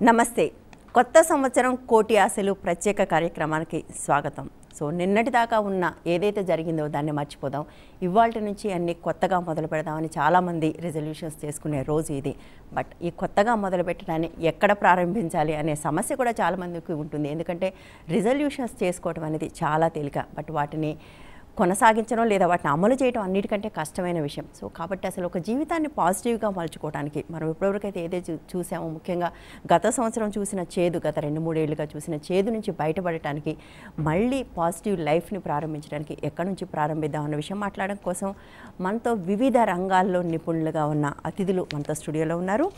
నమస్తే. కొత్త సంవత్సరం కోటి ఆశలు ప్రత్యేక కార్యక్రమానికి స్వాగతం. సో నిన్నటి దాకా ఉన్న ఏదైతే జరిగిందో దాన్ని మర్చిపోదాం. ఇవాల్టి నుంచి అన్ని కొత్తగా మొదలు పెడదామని చాలామంది రెజల్యూషన్స్ చేసుకునే రోజు ఇది. బట్ ఈ కొత్తగా మొదలు పెట్టడాన్ని ఎక్కడ ప్రారంభించాలి అనే సమస్య కూడా చాలామందికి ఉంటుంది. ఎందుకంటే రెజల్యూషన్స్ చేసుకోవడం అనేది చాలా తేలిక, బట్ వాటిని కొనసాగించడం లేదా వాటిని అమలు చేయడం అన్నిటికంటే కష్టమైన విషయం. సో కాబట్టి అసలు ఒక జీవితాన్ని పాజిటివ్గా మలుచుకోవడానికి మనం ఇప్పటివరకైతే ఏదైతే చూసామో, ముఖ్యంగా గత సంవత్సరం చూసిన చేదు, గత 2-3 ఏళ్ళుగా చూసిన చేదు నుంచి బయటపడటానికి, మళ్ళీ పాజిటివ్ లైఫ్ని ప్రారంభించడానికి ఎక్కడి నుంచి ప్రారంభిద్దాం అన్న విషయం మాట్లాడడం కోసం మనతో వివిధ రంగాల్లో నిపుణులుగా ఉన్న అతిథులు మనతో స్టూడియోలో ఉన్నారు.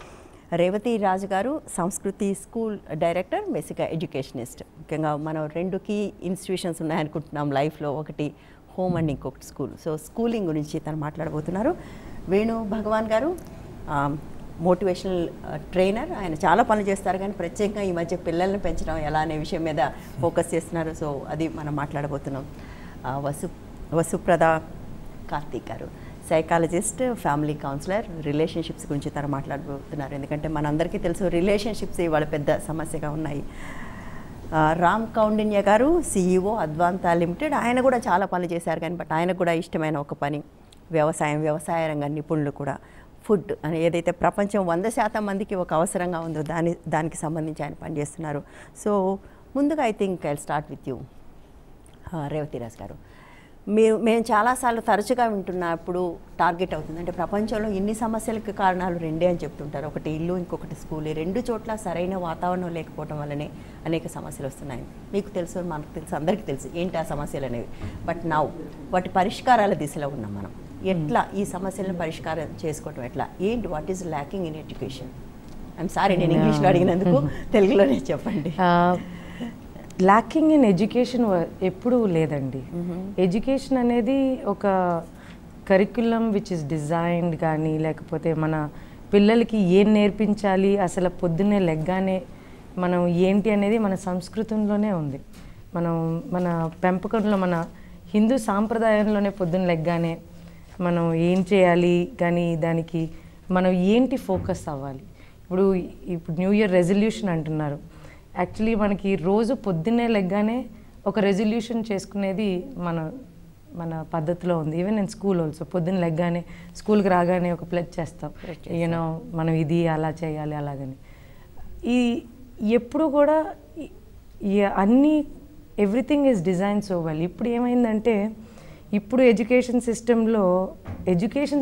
రేవతి రాజు గారు సంస్కృతి స్కూల్ డైరెక్టర్, బేసిక్గా ఎడ్యుకేషనిస్ట్. ముఖ్యంగా మనం 2 కీ ఇన్స్టిట్యూషన్స్ ఉన్నాయనుకుంటున్నాం లైఫ్లో, ఒకటి హోమ్ అండ్ ఇంకొకటి స్కూల్. సో స్కూలింగ్ గురించి తను మాట్లాడబోతున్నారు. వేణు భగవాన్ గారు మోటివేషనల్ ట్రైనర్. ఆయన చాలా పనులు చేస్తారు, కానీ ప్రత్యేకంగా ఈ మధ్య పిల్లల్ని పెంచడం ఎలా అనే విషయం మీద ఫోకస్ చేస్తున్నారు. సో అది మనం మాట్లాడబోతున్నాం. వసుప్రద కార్తీక్ గారు సైకాలజిస్ట్, ఫ్యామిలీ కౌన్సిలర్, రిలేషన్షిప్స్ గురించి తను మాట్లాడబోతున్నారు. ఎందుకంటే మనందరికీ తెలుసు రిలేషన్షిప్స్ ఇవాళ పెద్ద సమస్యగా ఉన్నాయి. రామ్ కౌండిన్య గారు CEO అద్వాంతా లిమిటెడ్. ఆయన కూడా చాలా పనులు చేశారు, కానీ బట్ ఆయనకు కూడా ఇష్టమైన ఒక పని వ్యవసాయ రంగ నిపుణులు కూడా. ఫుడ్ అని ఏదైతే ప్రపంచం 100% మందికి ఒక అవసరంగా ఉందో దానికి సంబంధించి ఆయన పనిచేస్తున్నారు. సో ముందుగా I think I start with you Revathiraj garu. మేము చాలాసార్లు తరచుగా వింటున్నప్పుడు టార్గెట్ అవుతుంది, అంటే ప్రపంచంలో ఇన్ని సమస్యలకు కారణాలు 2 అని చెప్తుంటారు. ఒకటి ఇల్లు, ఇంకొకటి స్కూల్. ఈ 2 చోట్ల సరైన వాతావరణం లేకపోవడం వల్లనే అనేక సమస్యలు వస్తున్నాయి. మీకు తెలుసు, మనకు తెలుసు, అందరికీ తెలుసు ఏంటి ఆ సమస్యలు అనేవి. బట్ నౌ వాటి పరిష్కారాల దిశలో ఉన్నాం మనం. ఎట్లా ఈ సమస్యలను పరిష్కారం చేసుకోవటం ఎట్లా, ఏంటి, what is lacking in education? I'm sorry, నేను ఇంగ్లీష్లో అడిగినందుకు తెలుగులోనే చెప్పండి. ల్యాకింగ్ ఇన్ ఎడ్యుకేషన్ ఎప్పుడూ లేదండి. ఎడ్యుకేషన్ అనేది ఒక కరిక్యులం విచ్ ఇస్ డిజైన్డ్, కానీ లేకపోతే మన పిల్లలకి ఏం నేర్పించాలి, అసలు పొద్దున్నే లెగ్గానే మనం ఏంటి అనేది మన సంస్కృతంలోనే ఉంది. మన పెంపకంలో, మన హిందూ సాంప్రదాయంలోనే పొద్దున్న లెగ్గానే మనం ఏం చేయాలి, కానీ దానికి మనం ఏంటి ఫోకస్ అవ్వాలి. ఇప్పుడు న్యూ ఇయర్ రెజల్యూషన్ అంటున్నారు. యాక్చువల్లీ మనకి రోజు పొద్దున్నే లెగ్గానే ఒక రెజల్యూషన్ చేసుకునేది మన పద్ధతిలో ఉంది. ఈవెన్ నేను స్కూల్ ఆల్సో పొద్దున్న లెగ్గానే స్కూల్కి రాగానే ఒక ప్లెడ్జ్ చేస్తాం, యూనో మనం ఇది అలా చేయాలి అలాగని. ఈ ఎప్పుడు కూడా అన్నీ everything is design so well. ఇప్పుడు ఏమైందంటే, ఇప్పుడు ఎడ్యుకేషన్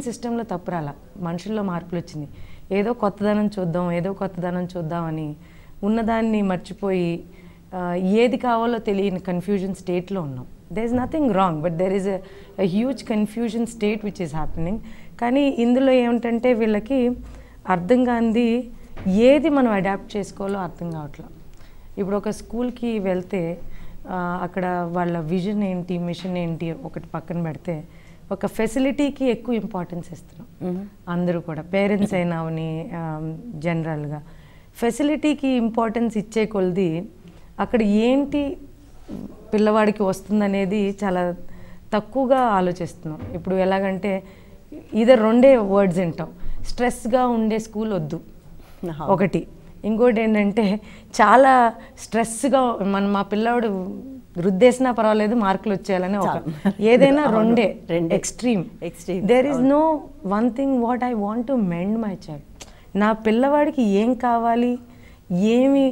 సిస్టంలో తప్పు రాలా, మనుషుల్లో మార్పులు వచ్చింది. ఏదో కొత్తదనం చూద్దామని ఉన్నదాన్ని మర్చిపోయి ఏది కావాలో తెలియని కన్ఫ్యూజన్ స్టేట్లో ఉన్నాం. There is nothing wrong, but there is a huge confusion state which is happening. కానీ ఇందులో ఏమిటంటే వీళ్ళకి అర్థం కానిది ఏది మనం అడాప్ట్ చేసుకోవాలో అర్థం కావట్లేదు. ఇప్పుడు ఒక స్కూల్కి వెళ్తే అక్కడ వాళ్ళ విజన్ ఏంటి, మిషన్ ఏంటి ఒకటి పక్కన పెడితే, ఒక ఫెసిలిటీకి ఎక్కువ ఇంపార్టెన్స్ ఇస్తున్నాం అందరూ కూడా. పేరెంట్స్ అయినావని జనరల్గా ఫెసిలిటీకి ఇంపార్టెన్స్ ఇచ్చే కొలది అక్కడ ఏంటి పిల్లవాడికి వస్తుందనేది చాలా తక్కువగా ఆలోచిస్తున్నాం. ఇప్పుడు ఎలాగంటే ఇదర్ 2 వర్డ్స్ వింటాం. స్ట్రెస్గా ఉండే స్కూల్ వద్దు ఒకటి, ఇంకోటి ఏంటంటే చాలా స్ట్రెస్గా మా పిల్లవాడు రుద్దేసినా పర్వాలేదు మార్కులు వచ్చేయాలని ఒక, ఏదైనా 2 extreme. There is no one thing what I want to mend my child. నా పిల్లవాడికి ఏం కావాలి, ఏమి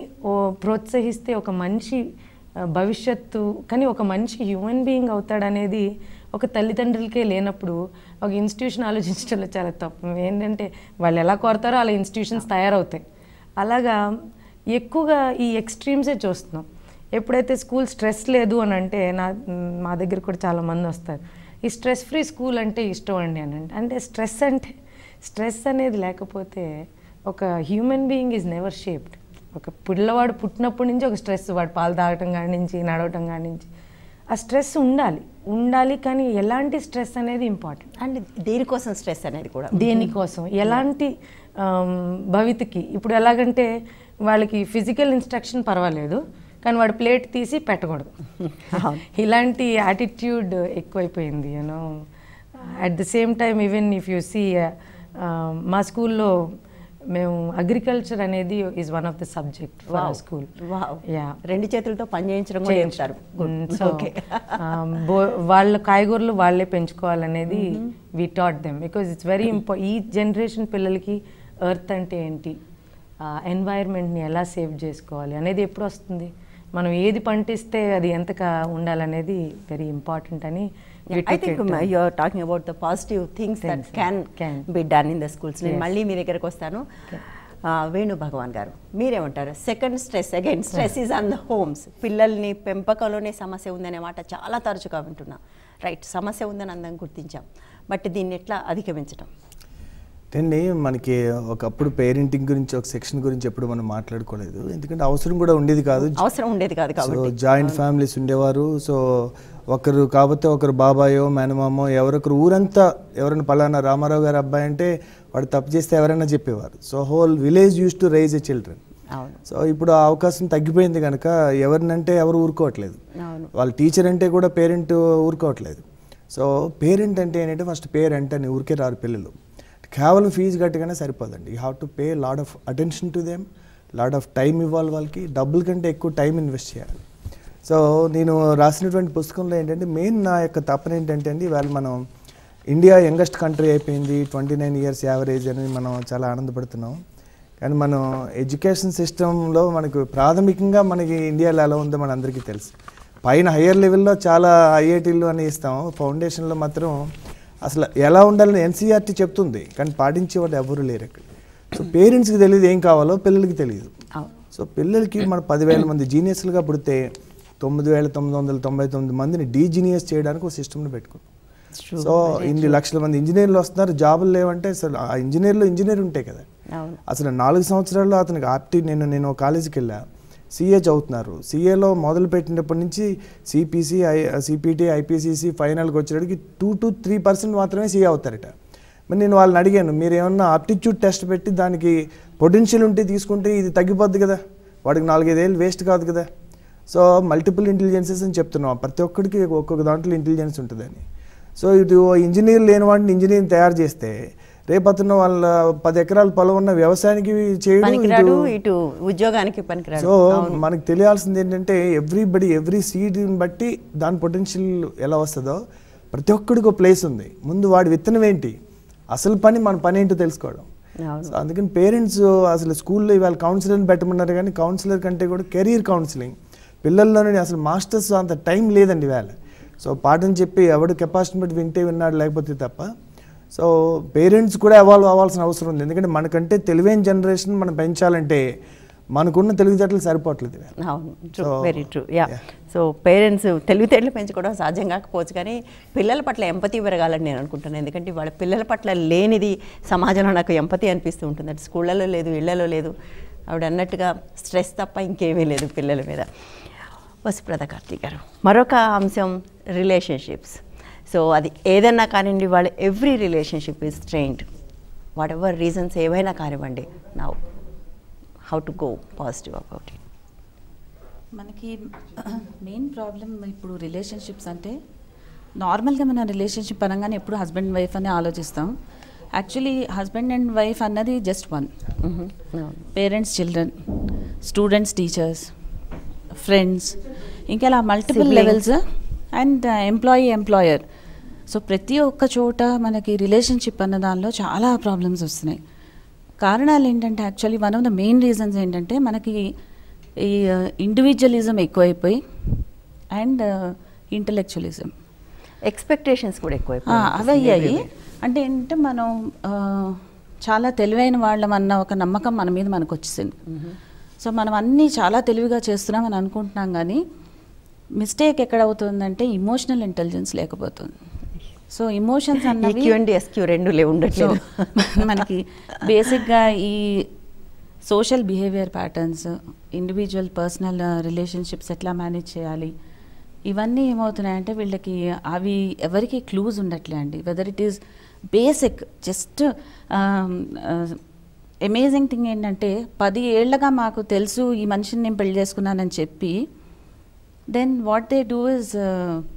ప్రోత్సహిస్తే ఒక మనిషి భవిష్యత్తు, కానీ ఒక మనిషి హ్యూమన్ బీయింగ్ అవుతాడనేది ఒక తల్లిదండ్రులకే లేనప్పుడు ఒక ఇన్స్టిట్యూషన్ ఆలోచించడంలో చాలా తప్పు. ఏంటంటే వాళ్ళు ఎలా కోరతారో అలా ఇన్స్టిట్యూషన్స్ తయారవుతాయి. అలాగా ఎక్కువగా ఈ ఎక్స్ట్రీమ్సే చూస్తున్నాం. ఎప్పుడైతే స్కూల్ స్ట్రెస్ లేదు అని అంటే, మా దగ్గర కూడా చాలామంది వస్తారు, ఈ స్ట్రెస్ ఫ్రీ స్కూల్ అంటే ఇష్టం అండి అని అంటే స్ట్రెస్ అనేది లేకపోతే ఒక human being is never shaped. ఒక పిల్లవాడు పుట్టినప్పటి నుంచి ఒక స్ట్రెస్, వాడు పాలు తాగటం కాడి నుంచి, నడవటం కాడి నుంచి ఆ స్ట్రెస్ ఉండాలి. కానీ ఎలాంటి స్ట్రెస్ అనేది ఇంపార్టెంట్. అండ్ దేనికోసం స్ట్రెస్ అనేది కూడా, దేనికోసం ఎలాంటి భవితకి. ఇప్పుడు ఎలాగంటే వాళ్ళకి ఫిజికల్ ఇన్స్ట్రక్షన్ పర్వాలేదు, కానీ వాడు ప్లేట్ తీసి పెట్టకూడదు. ఇలాంటి యాటిట్యూడ్ ఎక్కువైపోయింది. At the same time even if you see మా స్కూల్లో మేము అగ్రికల్చర్ అనేది is one of the subject for school. Yeah, 2 చేతులతో పని చేయించడం కూడా చేస్తారు. సో వాళ్ళ కాయగూరలు వాళ్ళే పెంచుకోవాలనేది we taught them, because it's very ఈ జనరేషన్ పిల్లలకి ఎర్త్ అంటే ఏంటి, ఎన్వైర్న్మెంట్ని ఎలా సేవ్ చేసుకోవాలి అనేది ఎప్పుడు వస్తుంది, మనం ఏది పండిస్తే అది ఎంతగా ఉండాలనేది వెరీ ఇంపార్టెంట్ అని. I think you are talking about the positive things that can be done in the schools. నేను మళ్ళీ మీ దగ్గరకు వస్తాను. వేణు భగవాన్ గారు, మీరేమంటారు? Second stress, again stress is on the homes. పిల్లల్ని పెంపకంలోనే సమస్య ఉందనే మాట చాలా తరచుగా వింటున్నాం. రైట్, సమస్య ఉందని అందరం గుర్తించాం, బట్ దీన్ని ఎట్లా అధిగమించడం? అండి, మనకి ఒకప్పుడు పేరెంటింగ్ గురించి ఒక సెక్షన్ గురించి ఎప్పుడు మనం మాట్లాడుకోలేదు, ఎందుకంటే అవసరం కూడా ఉండేది కాదు. కాబట్టి జాయింట్ ఫ్యామిలీస్ ఉండేవారు. సో ఒకరు కాకపోతే ఒకరు బాబాయో మేనమామో ఎవరొకరు ఊరంతా ఎవరైనా పలానా రామారావు గారి అబ్బాయి అంటే వాడు తప్పు చేస్తే ఎవరైనా చెప్పేవారు. So whole village use to rise a children. So ఇప్పుడు ఆ అవకాశం తగ్గిపోయింది కనుక ఎవరినంటే ఎవరు ఊరుకోవట్లేదు, వాళ్ళ టీచర్ అంటే కూడా పేరెంట్ ఊరుకోవట్లేదు. సో పేరెంట్ అంటే ఏంటంటే ఫస్ట్ పేరెంట్ అని ఊరికే రారు పిల్లలు, కేవలం ఫీజు కట్టగానే సరిపోదండి. You have to pay lot of attention to them, lot of time ఇవ్వాలి వాళ్ళకి, డబ్బుల కంటే ఎక్కువ టైం ఇన్వెస్ట్ చేయాలి. సో నేను రాసినటువంటి పుస్తకంలో ఏంటంటే మెయిన్ నా యొక్క తపన ఏంటంటే అండి, ఇవాళ మనం ఇండియా యంగెస్ట్ కంట్రీ అయిపోయింది, 29 years యావరేజ్ అని మనం చాలా ఆనందపడుతున్నాం. కానీ మనం ఎడ్యుకేషన్ సిస్టంలో మనకు ప్రాథమికంగా మనకి ఇండియాలో ఎలా ఉందో మన అందరికీ తెలుసు. పైన హయ్యర్ లెవెల్లో చాలా ఐఐటీలు అని ఇస్తాం, ఫౌండేషన్లో మాత్రం అసలు ఎలా ఉండాలని ఎన్సీఆర్టీ చెప్తుంది, కానీ పాటించేవాడు ఎవరు లేరు అక్కడ. సో పేరెంట్స్కి తెలియదు ఏం కావాలో, పిల్లలకి తెలియదు. సో పిల్లలకి మన 10,000 మంది జీనియస్లుగా పుడితే 9,999 మందిని డీజీనియస్ చేయడానికి ఒక సిస్టమ్ని పెట్టుకున్నాం. సో ఇన్ని లక్షల మంది ఇంజనీర్లు వస్తున్నారు, జాబులు లేవంటే అసలు ఆ ఇంజనీర్ ఉంటాయి కదా. అసలు 4 సంవత్సరాల్లో అతనికి నేను కాలేజీకి వెళ్ళా, సిఏ చదువుతున్నారు. సిఏలో మొదలు పెట్టినప్పటి నుంచి సిపిసి, సిపిటి, ఐపీసీసీ ఫైనల్కి వచ్చేటికి 2 to 3% మాత్రమే సిఏ అవుతారట. మరి నేను వాళ్ళని అడిగాను, మీరు ఏమన్నా ఆప్టిట్యూడ్ టెస్ట్ పెట్టి దానికి పొటెన్షియల్ ఉంటే తీసుకుంటే ఇది తగ్గిపోద్ది కదా, వాడికి 4-5 ఏళ్ళు వేస్ట్ కాదు కదా. సో మల్టిపుల్ ఇంటెలిజెన్సెస్ అని చెప్తున్నాం, ప్రతి ఒక్కడికి ఒక్కొక్క దాంట్లో ఇంటెలిజెన్స్ ఉంటుందని. సో ఇటు ఇంజనీర్ లేని వాడిని ఇంజనీర్ని తయారు చేస్తే రేపతున్న వాళ్ళ 10 ఎకరాల పొలం ఉన్న వ్యవసాయానికి చేయడం, ఇటు ఉద్యోగానికి పనికిరాడు. సో మనకు తెలియాల్సింది ఏంటంటే ఎవ్రీ సీడ్ని బట్టి దాని పొటెన్షియల్ ఎలా వస్తుందో ప్రతి ఒక్కడికి ఒక ప్లేస్ ఉంది. ముందు వాడి విత్తనం ఏంటి, అసలు మన పని ఏంటో తెలుసుకోవడం. సో అందుకని పేరెంట్స్ అసలు స్కూల్లో ఇవాళ కౌన్సిలర్ని పెట్టమన్నారు, కానీ కౌన్సిలర్ కంటే కూడా కెరీర్ కౌన్సిలింగ్ పిల్లల్లోనే అసలు మాస్టర్స్ అంత టైం లేదండి ఇవాళ. సో పాఠం చెప్పి ఎవడు కెపాసిటీని బట్టి వింటే విన్నాడు, లేకపోతే తప్ప. సో పేరెంట్స్ కూడా ఎవాల్వ్ అవ్వాల్సిన అవసరం ఉంది, ఎందుకంటే మనకంటే తెలివైన జనరేషన్ మనం పెంచాలంటే మనకున్న తెలివితేటలు సరిపోవట్లేదు. అవును, very true. Yeah, so parents తెలివితేటలు పెంచుకోవడం సాధ్యం కాకపోవచ్చు, కానీ పిల్లల పట్ల ఎంపతి పెరగాలని నేను అనుకుంటున్నాను. ఎందుకంటే వాళ్ళ పిల్లల పట్ల లేనిది సమాజంలో నాకు ఎంపతి అనిపిస్తూ ఉంటుంది. అంటే స్కూళ్ళలో లేదు, ఇళ్లలో లేదు, ఆవిడ అన్నట్టుగా స్ట్రెస్ తప్ప ఇంకేమీ లేదు పిల్లల మీద. వసుప్రద కార్తీక్ గారు, మరొక అంశం రిలేషన్షిప్స్. సో అది ఏదన్నా కానివ్వండి, వాళ్ళ every relationship is strained, what ever reasons ఏవైనా కానివ్వండి. Now how to go positive about it? మనకి మెయిన్ ప్రాబ్లం ఇప్పుడు రిలేషన్షిప్స్ అంటే నార్మల్గా మన రిలేషన్షిప్ అనగానే ఎప్పుడు హస్బెండ్ వైఫ్ అని ఆలోచిస్తాం. యాక్చువల్లీ హస్బెండ్ అండ్ వైఫ్ అన్నది just one. Parents children, students teachers, friends, ఇంకా ఇలా multiple levels, and employer. So ప్రతి ఒక్క చోట మనకి రిలేషన్షిప్ అన్న దానిలో చాలా ప్రాబ్లమ్స్ వస్తున్నాయి. కారణాలు ఏంటంటే actually one of the main reasons ఏంటంటే మనకి ఈ ఇండివిజువలిజం ఎక్కువైపోయి అండ్ ఇంటలెక్చువలిజం, ఎక్స్పెక్టేషన్స్ కూడా ఎక్కువైపోయి అవి అయ్యాయి. అంటే ఏంటంటే మనం చాలా తెలివైన వాళ్ళమన్న ఒక నమ్మకం మన మీద మనకు వచ్చేసింది. సో మనం అన్నీ చాలా తెలివిగా చేస్తున్నామని అనుకుంటున్నాం, కానీ మిస్టేక్ ఎక్కడ అవుతుందంటే ఇమోషనల్ ఇంటెలిజెన్స్ లేకపోతుంది. సో ఇమోషన్స్ అన్నవి మనకి బేసిక్గా ఈ social behaviour patterns, individual personal relationships ఎట్లా మేనేజ్ చేయాలి, ఇవన్నీ ఏమవుతున్నాయంటే వీళ్ళకి అవి ఎవరికి క్లూజ్ ఉండట్లే అండి. Whether it is basic just amazing thing ఏంటంటే 10 ఏళ్లగా మాకు తెలుసు ఈ మనిషిని నేను పెళ్లి చేసుకున్నానని చెప్పి then what they do is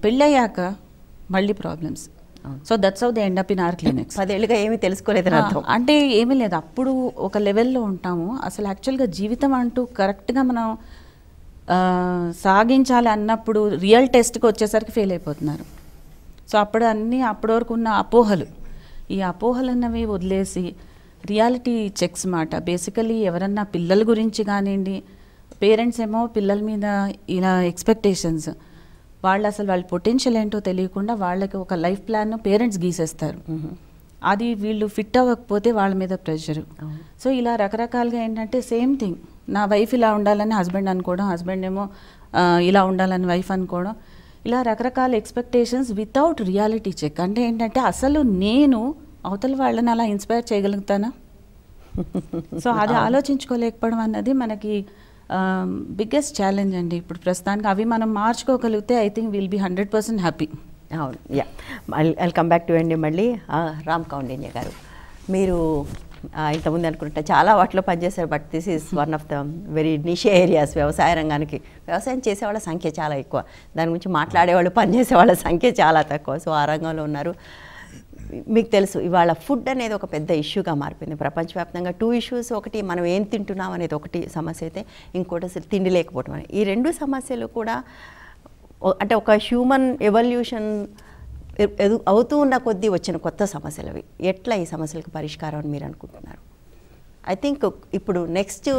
పెళ్ళయ్యాక మళ్ళీ problems. So that's how they end up in our clinics. 10 ఏళ్ళుగా ఏమీ తెలుసుకోలేదని అర్థం. అంటే ఏమీ లేదు, అప్పుడు ఒక లెవెల్లో ఉంటాము. అసలు యాక్చువల్గా జీవితం అంటూ కరెక్ట్గా మనం సాగించాలి అన్నప్పుడు రియల్ టెస్ట్కి వచ్చేసరికి ఫెయిల్ అయిపోతున్నారు. సో అప్పటి వరకు ఉన్న అపోహలు, ఈ అపోహలు అన్నవి వదిలేసి రియాలిటీ చెక్స్ మాట. బేసికలీ ఎవరన్నా పిల్లల గురించి కానివ్వండి, పేరెంట్స్ ఏమో పిల్లల మీద ఇలా ఎక్స్పెక్టేషన్స్, వాళ్ళు అసలు వాళ్ళ పొటెన్షియల్ ఏంటో తెలియకుండా వాళ్ళకి ఒక లైఫ్ ప్లాన్ పేరెంట్స్ గీసేస్తారు. అది వీళ్ళు ఫిట్ అవ్వకపోతే వాళ్ళ మీద ప్రెషర్. సో ఇలా రకరకాలుగా ఏంటంటే సేమ్ థింగ్, నా వైఫ్ ఇలా ఉండాలని హస్బెండ్ అనుకోవడం, హస్బెండ్ ఏమో ఇలా ఉండాలని వైఫ్ అనుకోవడం, ఇలా రకరకాల ఎక్స్పెక్టేషన్స్ వితౌట్ రియాలిటీ చెక్. అంటే ఏంటంటే అసలు నేను అవతల వాళ్ళని అలా ఇన్స్పైర్ చేయగలుగుతానా? సో అది ఆలోచించుకోలేకపోవడం అన్నది మనకి బిగ్గెస్ట్ ఛాలెంజ్ అండి ఇప్పుడు ప్రస్తుతానికి. అవి మనం మార్చుకోగలిగితే I think will be 100% happy. అవును, yeah, I'll come back to అండి మళ్ళీ. రామ్ కౌండిన్య గారు, మీరు ఇంతకుముందు అనుకుంటే చాలా వాటిలో పనిచేశారు, but this is one of the very నిషే areas. వ్యవసాయ రంగానికి వ్యవసాయం చేసేవాళ్ళ సంఖ్య చాలా ఎక్కువ, దాని గురించి మాట్లాడేవాళ్ళు, పనిచేసేవాళ్ళ సంఖ్య చాలా తక్కువ. సో ఆ రంగంలో ఉన్నారు. మీకు తెలుసు ఇవాళ ఫుడ్ అనేది ఒక పెద్ద ఇష్యూగా మారిపోయింది ప్రపంచవ్యాప్తంగా. 2 ఇష్యూస్, ఒకటి మనం ఏం తింటున్నాం అనేది ఒకటి సమస్య అయితే, ఇంకోటి అసలు తిండి లేకపోవడం అని. ఈ 2 సమస్యలు కూడా అంటే ఒక హ్యూమన్ ఎవల్యూషన్ అవుతూ ఉన్న కొద్దీ వచ్చిన కొత్త సమస్యలు అవి. ఎట్లా ఈ సమస్యలకు పరిష్కారం అని మీరు అనుకుంటున్నారు? ఐ థింక్ ఇప్పుడు నెక్స్ట్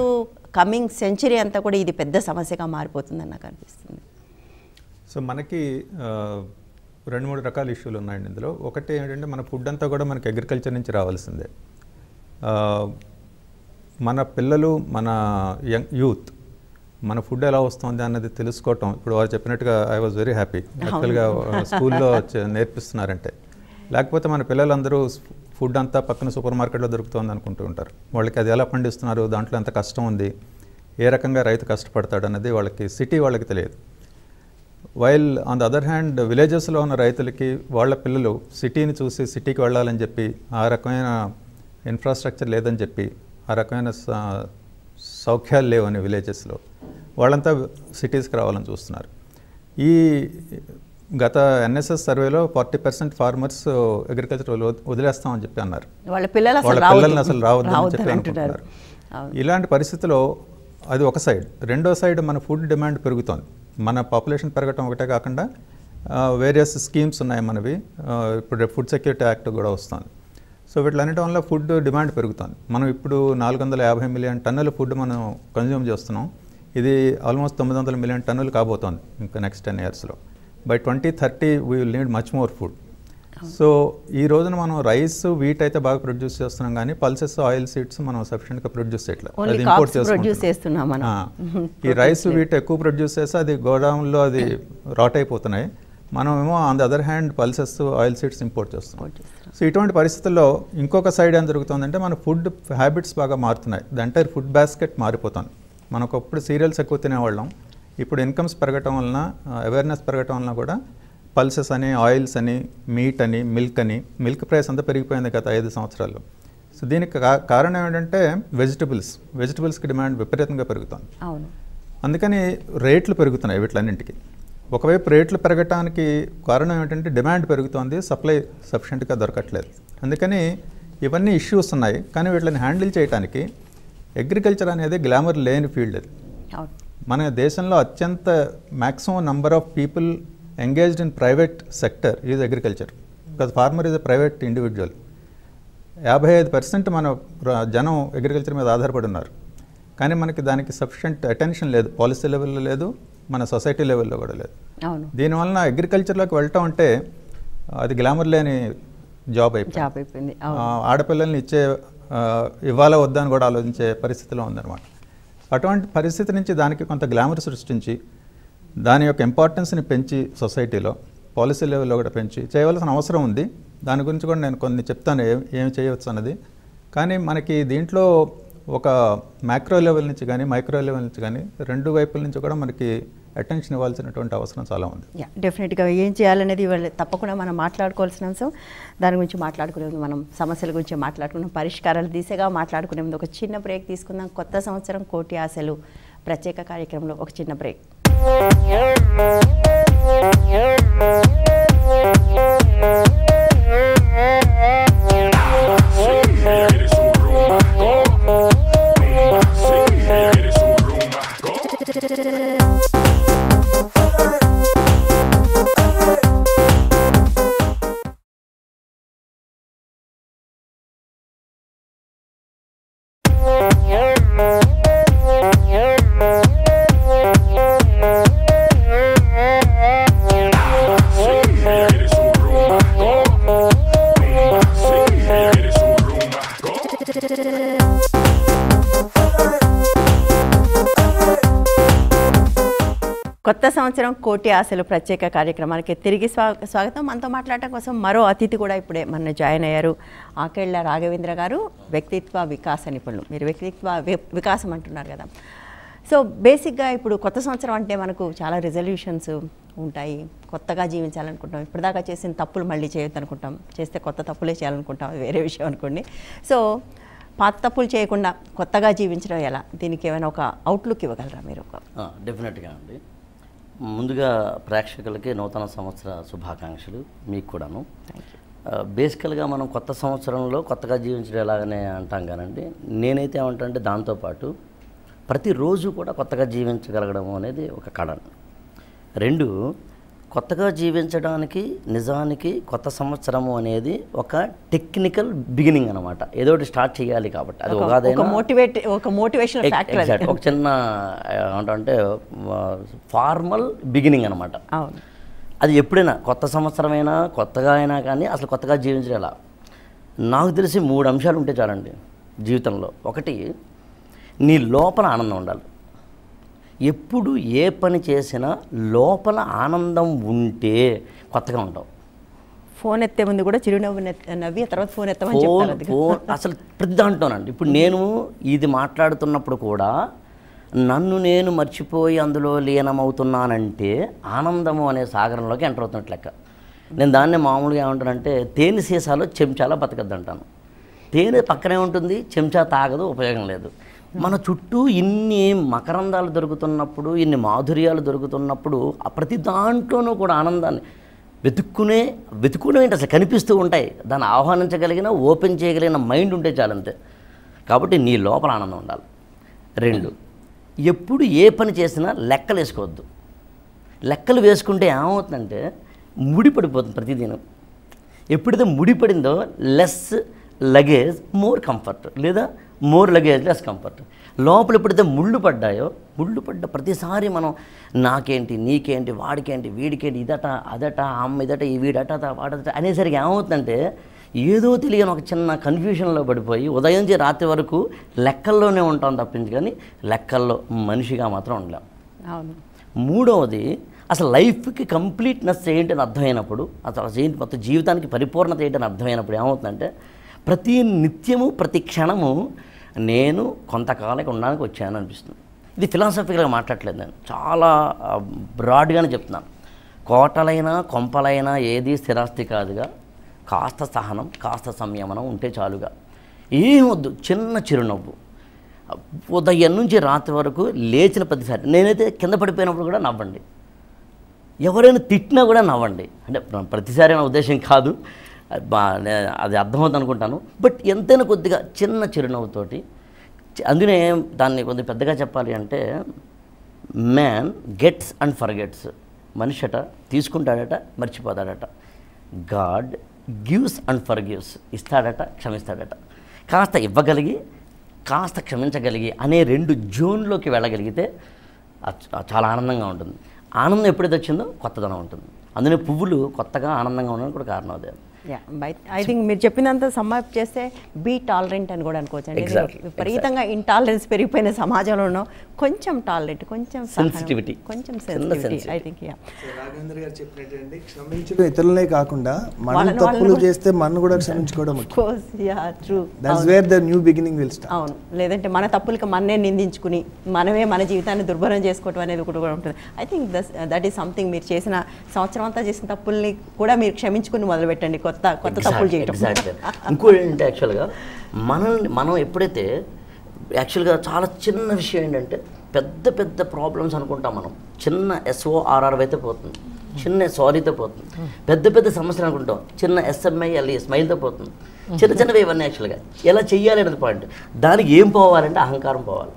కమింగ్ సెంచరీ అంతా కూడా ఇది పెద్ద సమస్యగా మారిపోతుందని నాకు అనిపిస్తుంది. సో మనకి 2-3 రకాల ఇష్యూలు ఉన్నాయండి ఇందులో. ఒకటి ఏంటంటే మన ఫుడ్ అంతా కూడా మనకి అగ్రికల్చర్ నుంచి రావాల్సిందే. మన పిల్లలు, మన యూత్ మన ఫుడ్ ఎలా వస్తుంది అన్నది తెలుసుకోవటం. ఇప్పుడు వారు చెప్పినట్టుగా ఐ వాజ్ వెరీ హ్యాపీ యాక్చువల్గా స్కూల్లో నేర్పిస్తున్నారంటే. లేకపోతే మన పిల్లలందరూ ఫుడ్ అంతా పక్కన సూపర్ మార్కెట్లో దొరుకుతుంది అనుకుంటూ ఉంటారు. వాళ్ళకి అది ఎలా పండిస్తున్నారు, దాంట్లో ఎంత కష్టం ఉంది, ఏ రకంగా రైతు కష్టపడతాడు అన్నది వాళ్ళకి వాళ్ళకి తెలియదు. While on the other hand విలేజెస్లో ఉన్న రైతులకి వాళ్ళ పిల్లలు సిటీని చూసి సిటీకి వెళ్ళాలని చెప్పి, ఆ రకమైన ఇన్ఫ్రాస్ట్రక్చర్ లేదని చెప్పి, ఆ రకమైన సౌఖ్యాలు లేవని విలేజెస్లో వాళ్ళంతా సిటీస్కి రావాలని చూస్తున్నారు. ఈ గత ఎన్ఎస్ఎస్ సర్వేలో 40% ఫార్మర్స్ అగ్రికల్చర్ వదిలేస్తామని చెప్పి అన్నారు. వాళ్ళ పిల్లల్ని అసలు రావద్దని చెప్పి అనుకుంటున్నారు. ఇలాంటి పరిస్థితిలో అది ఒక సైడ్. రెండో సైడ్ మన ఫుడ్ డిమాండ్ పెరుగుతోంది. మన పాపులేషన్ పెరగటం ఒకటే కాకుండా వేరియస్ స్కీమ్స్ ఉన్నాయి మనవి. ఇప్పుడు ఫుడ్ సెక్యూరిటీ యాక్ట్ కూడా వస్తుంది. సో వీటిలన్నిటి వల్ల ఫుడ్ డిమాండ్ పెరుగుతుంది. మనం ఇప్పుడు 450 మిలియన్ టన్నుల ఫుడ్ మనం కన్జ్యూమ్ చేస్తున్నాం. ఇది ఆల్మోస్ట్ 900 మిలియన్ టన్నులు కాబోతోంది ఇంకా నెక్స్ట్ 10 yearsలో. By 2030 we will need much more food. So ఈ రోజున మనం రైస్, వీట్ అయితే బాగా ప్రొడ్యూస్ చేస్తున్నాం, కానీ పల్సెస్, ఆయిల్ సీడ్స్ మనం సఫిషియెంట్గా ప్రొడ్యూస్ చేయట్లేదు. అది ఇంపోర్ట్ చేస్తున్నాం. ఈ రైస్, వీట్ ఎక్కువ ప్రొడ్యూస్ చేస్తే అది గోడౌన్లో అది రాట్ అయిపోతున్నాయి. మనమేమో on the other hand pulses, oil seeds import చేస్తున్నాం. సో ఇటువంటి పరిస్థితుల్లో ఇంకొక సైడ్ ఏం జరుగుతుందంటే మన ఫుడ్ హ్యాబిట్స్ బాగా మారుతున్నాయి. ద ఎంటైర్ ఫుడ్ బాస్కెట్ మారిపోతుంది. మనకు అప్పుడు సీరియల్స్ ఎక్కువ తినేవాళ్ళం, ఇప్పుడు ఇన్కమ్స్ పెరగటం వలన, అవేర్నెస్ పెరగటం వలన కూడా పల్సెస్ అని, ఆయిల్స్ అని, మీట్ అని, మిల్క్ ప్రైస్ అంతా పెరిగిపోయింది గత 5 సంవత్సరాల్లో. సో దీనికి కారణం ఏంటంటే వెజిటబుల్స్కి డిమాండ్ విపరీతంగా పెరుగుతుంది. అందుకని రేట్లు పెరుగుతున్నాయి వీటిలన్నింటికి. ఒకవైపు రేట్లు పెరగటానికి కారణం ఏంటంటే డిమాండ్ పెరుగుతోంది, సప్లై సఫిషియెంట్గా దొరకట్లేదు. అందుకని ఇవన్నీ ఇష్యూస్ ఉన్నాయి. కానీ వీటిని హ్యాండిల్ చేయడానికి అగ్రికల్చర్ అనేది గ్లామర్ లేని ఫీల్డ్. అది మన దేశంలో అత్యంత maximum number of people engaged in private sector is agriculture. Because farmer is a private individual. 55% మన జనం అగ్రికల్చర్ మీద ఆధారపడి ఉన్నారు. కానీ మనకి దానికి సఫిషియెంట్ అటెన్షన్ లేదు, పాలసీ లెవెల్లో లేదు, మన సొసైటీ లెవెల్లో కూడా లేదు. దీనివల్ల అగ్రికల్చర్లోకి వెళ్ళటం అంటే అది గ్లామర్ లేని జాబ్ అయిపోయింది. ఆడపిల్లల్ని ఇవ్వాలా వద్దా అని కూడా ఆలోచించే పరిస్థితిలో ఉందన్నమాట. అటువంటి పరిస్థితి నుంచి దానికి కొంత గ్లామర్ సృష్టించి, దాని యొక్క ఇంపార్టెన్స్ని పెంచి, సొసైటీలో పాలసీ లెవెల్లో కూడా పెంచి చేయవలసిన అవసరం ఉంది. దాని గురించి కూడా నేను కొన్ని చెప్తాను ఏమి చేయవచ్చు అన్నది. కానీ మనకి దీంట్లో ఒక మ్యాక్రో లెవెల్ నుంచి కానీ మైక్రో లెవెల్ నుంచి కానీ 2 వైపుల నుంచి కూడా మనకి అటెన్షన్ ఇవ్వాల్సినటువంటి అవసరం చాలా ఉంది. డెఫినెట్గా ఏం చేయాలనేది తప్పకుండా మనం మాట్లాడుకోవాల్సిన అంశం. దాని గురించి మాట్లాడుకునే ముందు మనం సమస్యల గురించి మాట్లాడుకున్నాం, పరిష్కారాల దిశగా మాట్లాడుకునే ముందు ఒక చిన్న బ్రేక్ తీసుకుందాం. కొత్త సంవత్సరం కోటి ఆశలు ప్రత్యేక కార్యక్రమంలో ఒక చిన్న బ్రేక్. కొత్త సంవత్సరం కోటి ఆశలు ప్రత్యేక కార్యక్రమానికి తిరిగి స్వాగతం. మనతో మాట్లాడటం కోసం మరో అతిథి కూడా ఇప్పుడే మన జాయిన్ అయ్యారు. ఆకేళ్ల రాఘవేంద్ర గారు, వ్యక్తిత్వ వికాస నిపుణులు. మీరు వ్యక్తిత్వ వికాసం అంటున్నారు కదా. సో బేసిక్గా ఇప్పుడు కొత్త సంవత్సరం అంటే మనకు చాలా రిజల్యూషన్స్ ఉంటాయి. కొత్తగా జీవించాలనుకుంటాం. ఇప్పటిదాకా చేసిన తప్పులు మళ్ళీ చేయొద్దు అనుకుంటాం. చేస్తే కొత్త తప్పులే చేయాలనుకుంటాం, అది వేరే విషయం అనుకోండి. సో పాత తప్పులు చేయకుండా కొత్తగా జీవించడం ఎలా, దీనికి ఏమైనా ఒక అవుట్లుక్ ఇవ్వగలరా మీరు? డెఫినెట్గా అండి. ముందుగా ప్రేక్షకులకి నూతన సంవత్సర శుభాకాంక్షలు, మీకు కూడాను. బేసికల్గా మనం కొత్త సంవత్సరంలో కొత్తగా జీవించడం ఎలాగనే అంటాం కానండి, నేనైతే ఏమంటానంటే దాంతోపాటు ప్రతిరోజు కూడా కొత్తగా జీవించగలగడం అనేది ఒక కళ. రెండు, కొత్తగా జీవించడానికి నిజానికి కొత్త సంవత్సరము అనేది ఒక టెక్నికల్ బిగినింగ్ అనమాట. ఏదో ఒకటి స్టార్ట్ చేయాలి కాబట్టి అది ఒక మోటివేషన్ ఫ్యాక్టర్, ఒక చిన్న అంటే ఫార్మల్ బిగినింగ్ అనమాట. అది ఎప్పుడైనా కొత్త సంవత్సరమైనా కొత్తగా అయినా కానీ అసలు కొత్తగా జీవించడం నాకు తెలిసి 3 అంశాలు ఉంటే చాలండి జీవితంలో. ఒకటి, నీ లోపల ఆనందం ఉండాలి. ఎప్పుడు ఏ పని చేసినా లోపల ఆనందం ఉంటే కొత్తగా ఉంటావు. ఫోన్ ఎత్తే ముందు కూడా చిరునవ్వు నవ్వి తర్వాత ఫోన్ ఎత్తమని చెప్తారు. అసలు ప్రతి దాంట్లోనండి. ఇప్పుడు నేను ఇది మాట్లాడుతున్నప్పుడు కూడా నన్ను నేను మర్చిపోయి అందులో లీనమవుతున్నానంటే ఆనందము అనే సాగరంలోకి ఎంటర్ అవుతున్నట్లు లెక్క. నేను దాన్నే మామూలుగా ఏమంటానంటే తేనె సీసాలో చెంచాలా బతకద్దు అంటాను. తేనె పక్కనే ఉంటుంది, చెంచా తాగదు, ఉపయోగం లేదు. మన చుట్టూ ఇన్ని మకరందాలు దొరుకుతున్నప్పుడు, ఇన్ని మాధుర్యాలు దొరుకుతున్నప్పుడు ప్రతి దాంట్లోనూ కూడా ఆనందాన్ని వెతుక్కునే అసలు కనిపిస్తూ ఉంటాయి. దాన్ని ఆహ్వానించగలిగిన, ఓపెన్ చేయగలిగిన మైండ్ ఉంటే చాలంతే. కాబట్టి నీ లోపల ఆనందం ఉండాలి. 2, ఎప్పుడు ఏ పని చేసినా లెక్కలు వేసుకోవద్దు. లెక్కలు వేసుకుంటే ఏమవుతుందంటే ముడిపడిపోతుంది ప్రతిదినం. ఎప్పుడైతే ముడిపడిందో లెస్ లగేజ్ మోర్ కంఫర్ట్, లేదా మోర్ లగేజ్ లెస్ కంఫర్ట్. లోపల ఎప్పుడైతే ముళ్ళు పడ్డ ప్రతిసారి మనం నాకేంటి, నీకేంటి, వాడికేంటి, వీడికేంటి, ఇదట అదట, అమ్మ ఇదట, ఈ వీడట వాడట అనేసరికి ఏమవుతుందంటే ఏదో తెలియని ఒక చిన్న కన్ఫ్యూషన్లో పడిపోయి ఉదయం నుంచి రాత్రి వరకు లెక్కల్లోనే ఉంటాం తప్పించి కానీ లెక్కల్లో మనిషిగా మాత్రం ఉండలేం. అవును. 3వది, అసలు లైఫ్కి కంప్లీట్నెస్ ఏంటని అర్థమైనప్పుడు, అసలు ఏంటి మొత్తం జీవితానికి పరిపూర్ణత ఏంటని అర్థమైనప్పుడు ఏమవుతుందంటే ప్రతి నిత్యము ప్రతి క్షణము నేను కొంతకాలం ఉండడానికి వచ్చాను అనిపిస్తుంది. ఇది ఫిలాసఫికల్గా మాట్లాడలేదు, నేను చాలా బ్రాడ్గానే చెప్తున్నాను. కోటలైనా కొంపలైనా ఏది స్థిరాస్తి కాదుగా, కాస్త సహనం కాస్త సంయమనం ఉంటే చాలుగా. ఏమొద్దు, చిన్న చిరునవ్వు. ఉదయం నుంచి రాత్రి వరకు లేచిన ప్రతిసారి, నేనైతే కింద పడిపోయినప్పుడు కూడా నవ్వండి. ఎవరైనా తిట్టినా కూడా నవ్వండి. అంటే ప్రతిసారి నా ఉద్దేశం కాదు, అది అర్థమవుతుంది అనుకుంటాను. బట్ ఎంతైనా కొద్దిగా చిన్న చిరునవ్వుతోటి. అందుకనే దాన్ని కొద్దిగా పెద్దగా చెప్పాలి అంటే మ్యాన్ గెట్స్ అండ్ ఫర్గెట్స్. మనిషి అట తీసుకుంటాడట, మర్చిపోతాడట. God gives and forgives. ఇస్తాడట, క్షమిస్తాడట. కాస్త ఇవ్వగలిగి కాస్త క్షమించగలిగి అనే 2 జోన్లోకి వెళ్ళగలిగితే చాలా ఆనందంగా ఉంటుంది. ఆనందం ఎప్పుడైతే వచ్చిందో కొత్తదనం ఉంటుంది. అందులో పువ్వులు కొత్తగా ఆనందంగా ఉండడానికి కూడా కారణం అదే. ఐ థింక్ మీరు చెప్పినంత సమ్మప్ చేస్తే బీ టాలరెంట్ అని కూడా అనుకోవచ్చండి. విపరీతంగా ఇంటాలరెన్స్ పెరిగిపోయిన సమాజంలో ఉన్నాం. కొంచెం టాలరెంట్, కొంచెం సెన్సిటివిటీ, కొంచెం సెన్సిటివిటీ. ఐ థింక్ రాఘవేంద్ర గారు చెప్పినట్టు క్షమించడం ఇతరులనే కాకుండా మనం తప్పులు చేస్తే మనం కూడా క్షమించుకోవడం అవును. లేదంటే మన తప్పులకి మననే నిందించుకుని మనమే మన జీవితాన్ని దుర్భరం చేసుకోవడం అనేది కూడా ఉంటుంది. I think that is something. మీరు చేసిన సంవత్సరం అంతా చేసిన తప్పుల్ని కూడా మీరు క్షమించుకుని మొదలుపెట్టండి. కొత్త తప్పులు చేయడం. ఇంకోటి ఏంటంటే యాక్చువల్గా మనం ఎప్పుడైతే యాక్చువల్గా చాలా చిన్న విషయం ఏంటంటే పెద్ద పెద్ద ప్రాబ్లమ్స్ అనుకుంటాం మనం. చిన్న SORR అయితే పోతుంది, చిన్న సారీతో పోతుంది. పెద్ద పెద్ద సమస్యలు అనుకుంటాం, చిన్న SMILE స్మైల్తో పోతుంది. చిన్న చిన్నవి ఇవన్నీ యాక్చువల్గా ఎలా చెయ్యాలి అనేది పాయింట్. దానికి ఏం పోవాలంటే అహంకారం పోవాలి.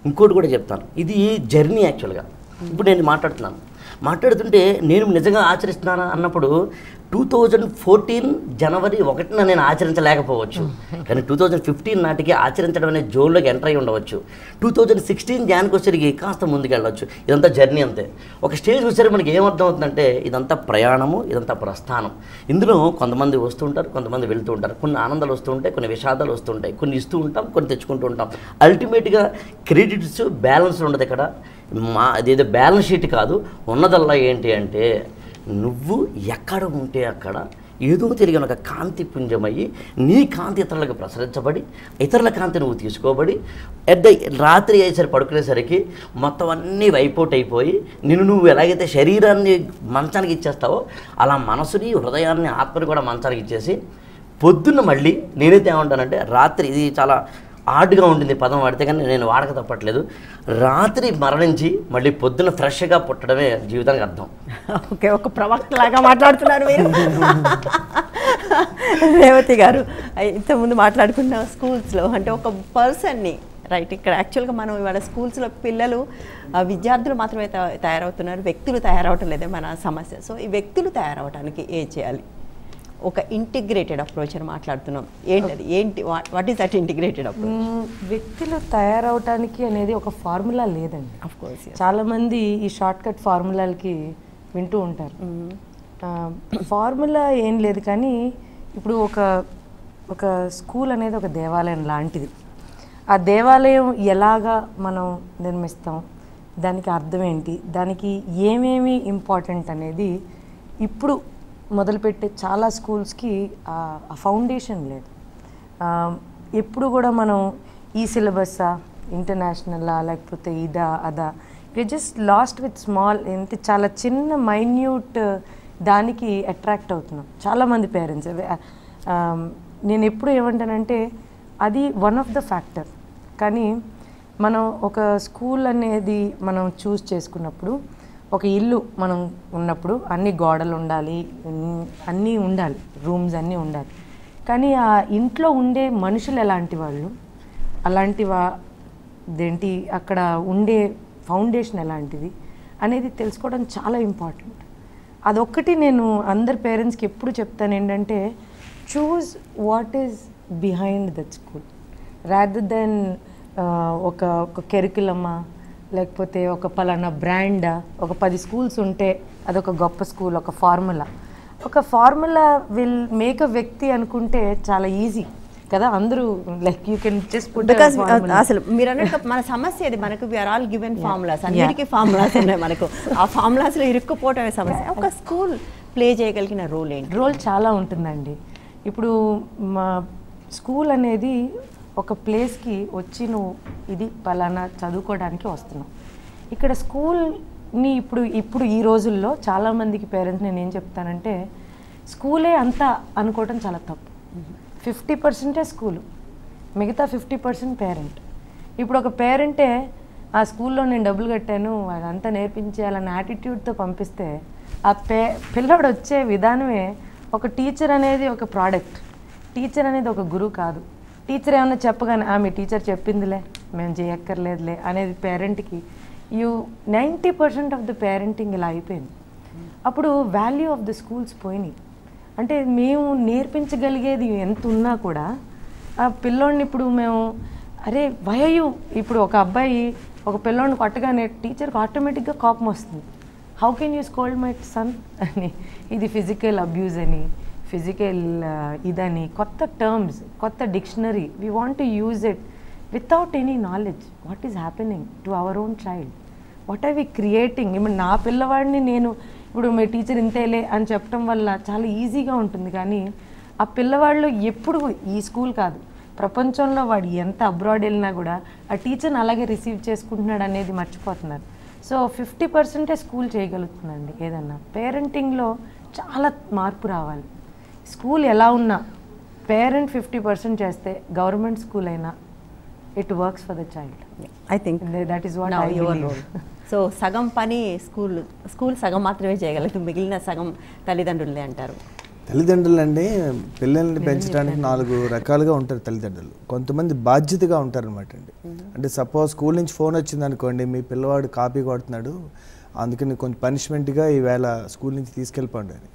ఇంకోటి కూడా చెప్తాను, ఇది జర్నీ యాక్చువల్గా. ఇప్పుడు నేను మాట్లాడుతుంటే నేను నిజంగా ఆచరిస్తున్నానా అన్నప్పుడు 2014 జనవరి 1న నేను ఆచరించలేకపోవచ్చు, కానీ 2015 నాటికి ఆచరించడం అనే జోన్లోకి ఎంటర్ అయి ఉండవచ్చు. 2016 జాన్కి వచ్చేసరికి కాస్త ముందుకెళ్ళవచ్చు. ఇదంతా జర్నీ అంతే. ఒక స్టేజ్ వచ్చేసరికి మనకి ఏమర్థం అవుతుందంటే ఇదంతా ప్రయాణము, ఇదంతా ప్రస్థానం. ఇందులో కొంతమంది వస్తూ ఉంటారు, కొంతమంది వెళ్తూ ఉంటారు. కొన్ని ఆనందాలు వస్తూ ఉంటాయి, కొన్ని విషాదాలు వస్తూ ఉంటాయి. కొన్ని ఇస్తూ ఉంటాం, కొన్ని తెచ్చుకుంటూ ఉంటాం. అల్టిమేట్గా క్రెడిట్స్ బ్యాలెన్స్ ఉండదు ఇక్కడ. అదేదో బ్యాలెన్స్ షీట్ కాదు, ఉన్నదల్లా ఏంటి అంటే నువ్వు ఎక్కడ ఉంటే అక్కడ ఏదో తెలియని ఒక కాంతి పుంజమయ్యి నీ కాంతి ఇతరులకు ప్రసరించబడి ఇతరుల కాంతి నువ్వు తీసుకోబడి రాత్రి అయ్యేసరికి పడుకునేసరికి మొత్తం అన్నీ వైపౌట్ అయిపోయి నువ్వు ఎలాగైతే శరీరాన్ని మంచానికి ఇచ్చేస్తావో అలా మనసుని, హృదయాన్ని, ఆత్మని కూడా మంచానికి ఇచ్చేసి పొద్దున్న మళ్ళీ నేనైతే ఏమంటానంటే రాత్రి, ఇది చాలా ఆర్డ్గా ఉంటుంది పదం వాడితే, కానీ నేను వాడక తప్పట్లేదు, రాత్రి మరణించి మళ్ళీ పొద్దున్న ఫ్రెష్గా పుట్టడమే జీవితానికి అర్థం. ఓకే, ఒక ప్రవక్తలాగా మాట్లాడుతున్నారు మీరు. రేవతి గారు, ఇంతకుముందు మాట్లాడుకున్న స్కూల్స్లో అంటే ఒక పర్సన్ని రైట్, ఇక్కడ యాక్చువల్గా మనం ఇవాళ స్కూల్స్లో పిల్లలు విద్యార్థులు మాత్రమే తయారవుతున్నారు, వ్యక్తులు తయారవటం లేదే మన సమస్య. సో ఈ వ్యక్తులు తయారవడానికి ఏం చేయాలి? ఒక ఇంటిగ్రేటెడ్ అప్రోచ్ అని మాట్లాడుతున్నాం, ఏంటది, ఏంటి, what is that integrated approach? వ్యక్తులు తయారవటానికి అనేది ఒక ఫార్ములా లేదండి. ఆఫ్ కోర్స్ చాలామంది ఈ షార్ట్ కట్ ఫార్ములాలకి వింటూ ఉంటారు. ఫార్ములా ఏం లేదు, కానీ ఇప్పుడు ఒక స్కూల్ అనేది ఒక దేవాలయం లాంటిది. ఆ దేవాలయం ఎలాగా మనం నిర్మిస్తాం, దానికి అర్థం ఏంటి, దానికి ఏమేమి ఇంపార్టెంట్ అనేది ఇప్పుడు మొదలుపెట్టే చాలా స్కూల్స్కి ఆ ఫౌండేషన్ లేదు. ఎప్పుడు కూడా మనం ఈ సిలబస్సా, ఇంటర్నేషనలా, లేకపోతే ఇదా అదా, we just lost with small, అంటే చాలా చిన్న మైన్యూట్ దానికి అట్రాక్ట్ అవుతున్నాం చాలామంది పేరెంట్స్. నేను ఎప్పుడు ఏమంటానంటే అది వన్ ఆఫ్ ద ఫ్యాక్టర్. కానీ మనం ఒక స్కూల్ అనేది మనం చూస్ చేసుకున్నప్పుడు, ఒక ఇల్లు మనం ఉన్నప్పుడు అన్ని గోడలు ఉండాలి, అన్నీ ఉండాలి, రూమ్స్ అన్నీ ఉండాలి. కానీ ఆ ఇంట్లో ఉండే మనుషులు ఎలాంటి వాళ్ళు, అదేంటి, అక్కడ ఉండే ఫౌండేషన్ ఎలాంటిది అనేది తెలుసుకోవడం చాలా ఇంపార్టెంట్. అదొక్కటి నేను అందరి పేరెంట్స్కి ఎప్పుడు చెప్తాను ఏంటంటే, choose what is behind that school rather than ఒక కెరికులమా, లేకపోతే ఒక పలానా బ్రాండా. ఒక 10 స్కూల్స్ ఉంటే అదొక గొప్ప స్కూల్, ఒక ఫార్ములా విల్ మేక్ అ వ్యక్తి అనుకుంటే చాలా ఈజీ కదా. అందరూ like you can just put, because అసలు మీరు అన్నట్టు మన సమస్య అది, మనకు వీఆర్ ఆల్ గివెన్ ఫార్ములాస్, అన్నిటికీ ఫార్ములాస్ ఉన్నాయి మనకు. ఆ ఫార్ములాస్లో ఇరుక్కుపోవటమే సమస్య. ఒక స్కూల్ ప్లే చేయగలిగిన రోల్ ఏంటి? రోల్ చాలా ఉంటుందండి. ఇప్పుడు మా స్కూల్ అనేది ఒక ప్లేస్కి వచ్చి నువ్వు ఇది పలానా చదువుకోవడానికి వస్తున్నావు. ఇక్కడ స్కూల్ని ఇప్పుడు ఈ రోజుల్లో చాలామందికి పేరెంట్స్ నేను ఏం చెప్తానంటే, స్కూలే అంతా అనుకోవటం చాలా తప్పు. 50% స్కూలు, మిగతా 50% పేరెంట్. ఇప్పుడు ఒక పేరెంటే ఆ స్కూల్లో నేను డబ్బులు కట్టాను అదంతా నేర్పించేయాలన్న యాటిట్యూడ్తో పంపిస్తే ఆ పిల్లోడు వచ్చే విధానమే, ఒక టీచర్ అనేది ఒక ప్రోడక్ట్, టీచర్ అనేది ఒక గురువు కాదు. టీచర్ ఏమన్నా చెప్పగానే మీ టీచర్ చెప్పిందిలే మేము చేయక్కర్లేదులే అనేది పేరెంట్కి 90% ఆఫ్ ద పేరెంటింగ్ ఇలా అయిపోయింది. అప్పుడు వాల్యూ ఆఫ్ ద స్కూల్స్ పోయినాయి. అంటే మేము నేర్పించగలిగేది ఎంత ఉన్నా కూడా ఆ పిల్లోడిని ఇప్పుడు మేము అరే వయయు, ఇప్పుడు ఒక అబ్బాయి ఒక పిల్లోడిని కొట్టగానే టీచర్కి ఆటోమేటిక్గా కోపం వస్తుంది. How can you scold my son అని, ఇది ఫిజికల్ అబ్యూజ్ అని, ఫిజికల్ ఇదని, కొత్త టర్మ్స్, కొత్త dictionary, we want to use it without any knowledge what is happening to our own child, what are we creating. ఇప్పుడు నా పిల్లవాడిని నేను ఇప్పుడు మీ టీచర్ ఇంతేలే అని చెప్పడం వల్ల చాలా ఈజీగా ఉంటుంది, కానీ ఆ పిల్లవాళ్ళు ఎప్పుడు ఈ స్కూల్ కాదు, ప్రపంచంలో వాడు ఎంత అబ్రాడ్ వెళ్ళినా కూడా ఆ టీచర్ని అలాగే రిసీవ్ చేసుకుంటున్నాడు అనేది మర్చిపోతున్నారు. సో 50% స్కూల్ చేయగలుగుతుందండి ఏదన్నా. పేరెంటింగ్లో చాలా మార్పు రావాలి. స్కూల్ ఎలా ఉన్నా పేరెంట్ 50% చేస్తే గవర్నమెంట్ స్కూల్ అయినా it works for the child. I think that is what I believe. So సగం పని స్కూల్ సగం మాత్రమే చేయగలుగుతుంది, మిగిలిన సగం తల్లిదండ్రులే అంటారు. తల్లిదండ్రులు అంటే పిల్లల్ని పెంచడానికి 4 రకాలుగా ఉంటారు తల్లిదండ్రులు. కొంతమంది బాధ్యతగా ఉంటారనమాట అండి. అంటే సపోజ్ స్కూల్ నుంచి ఫోన్ వచ్చింది అనుకోండి, మీ పిల్లవాడు కాపీ కొడుతున్నాడు, అందుకని కొంచెం పనిష్మెంట్గా ఈవేళ స్కూల్ నుంచి తీసుకెళ్ళిపోండి అని.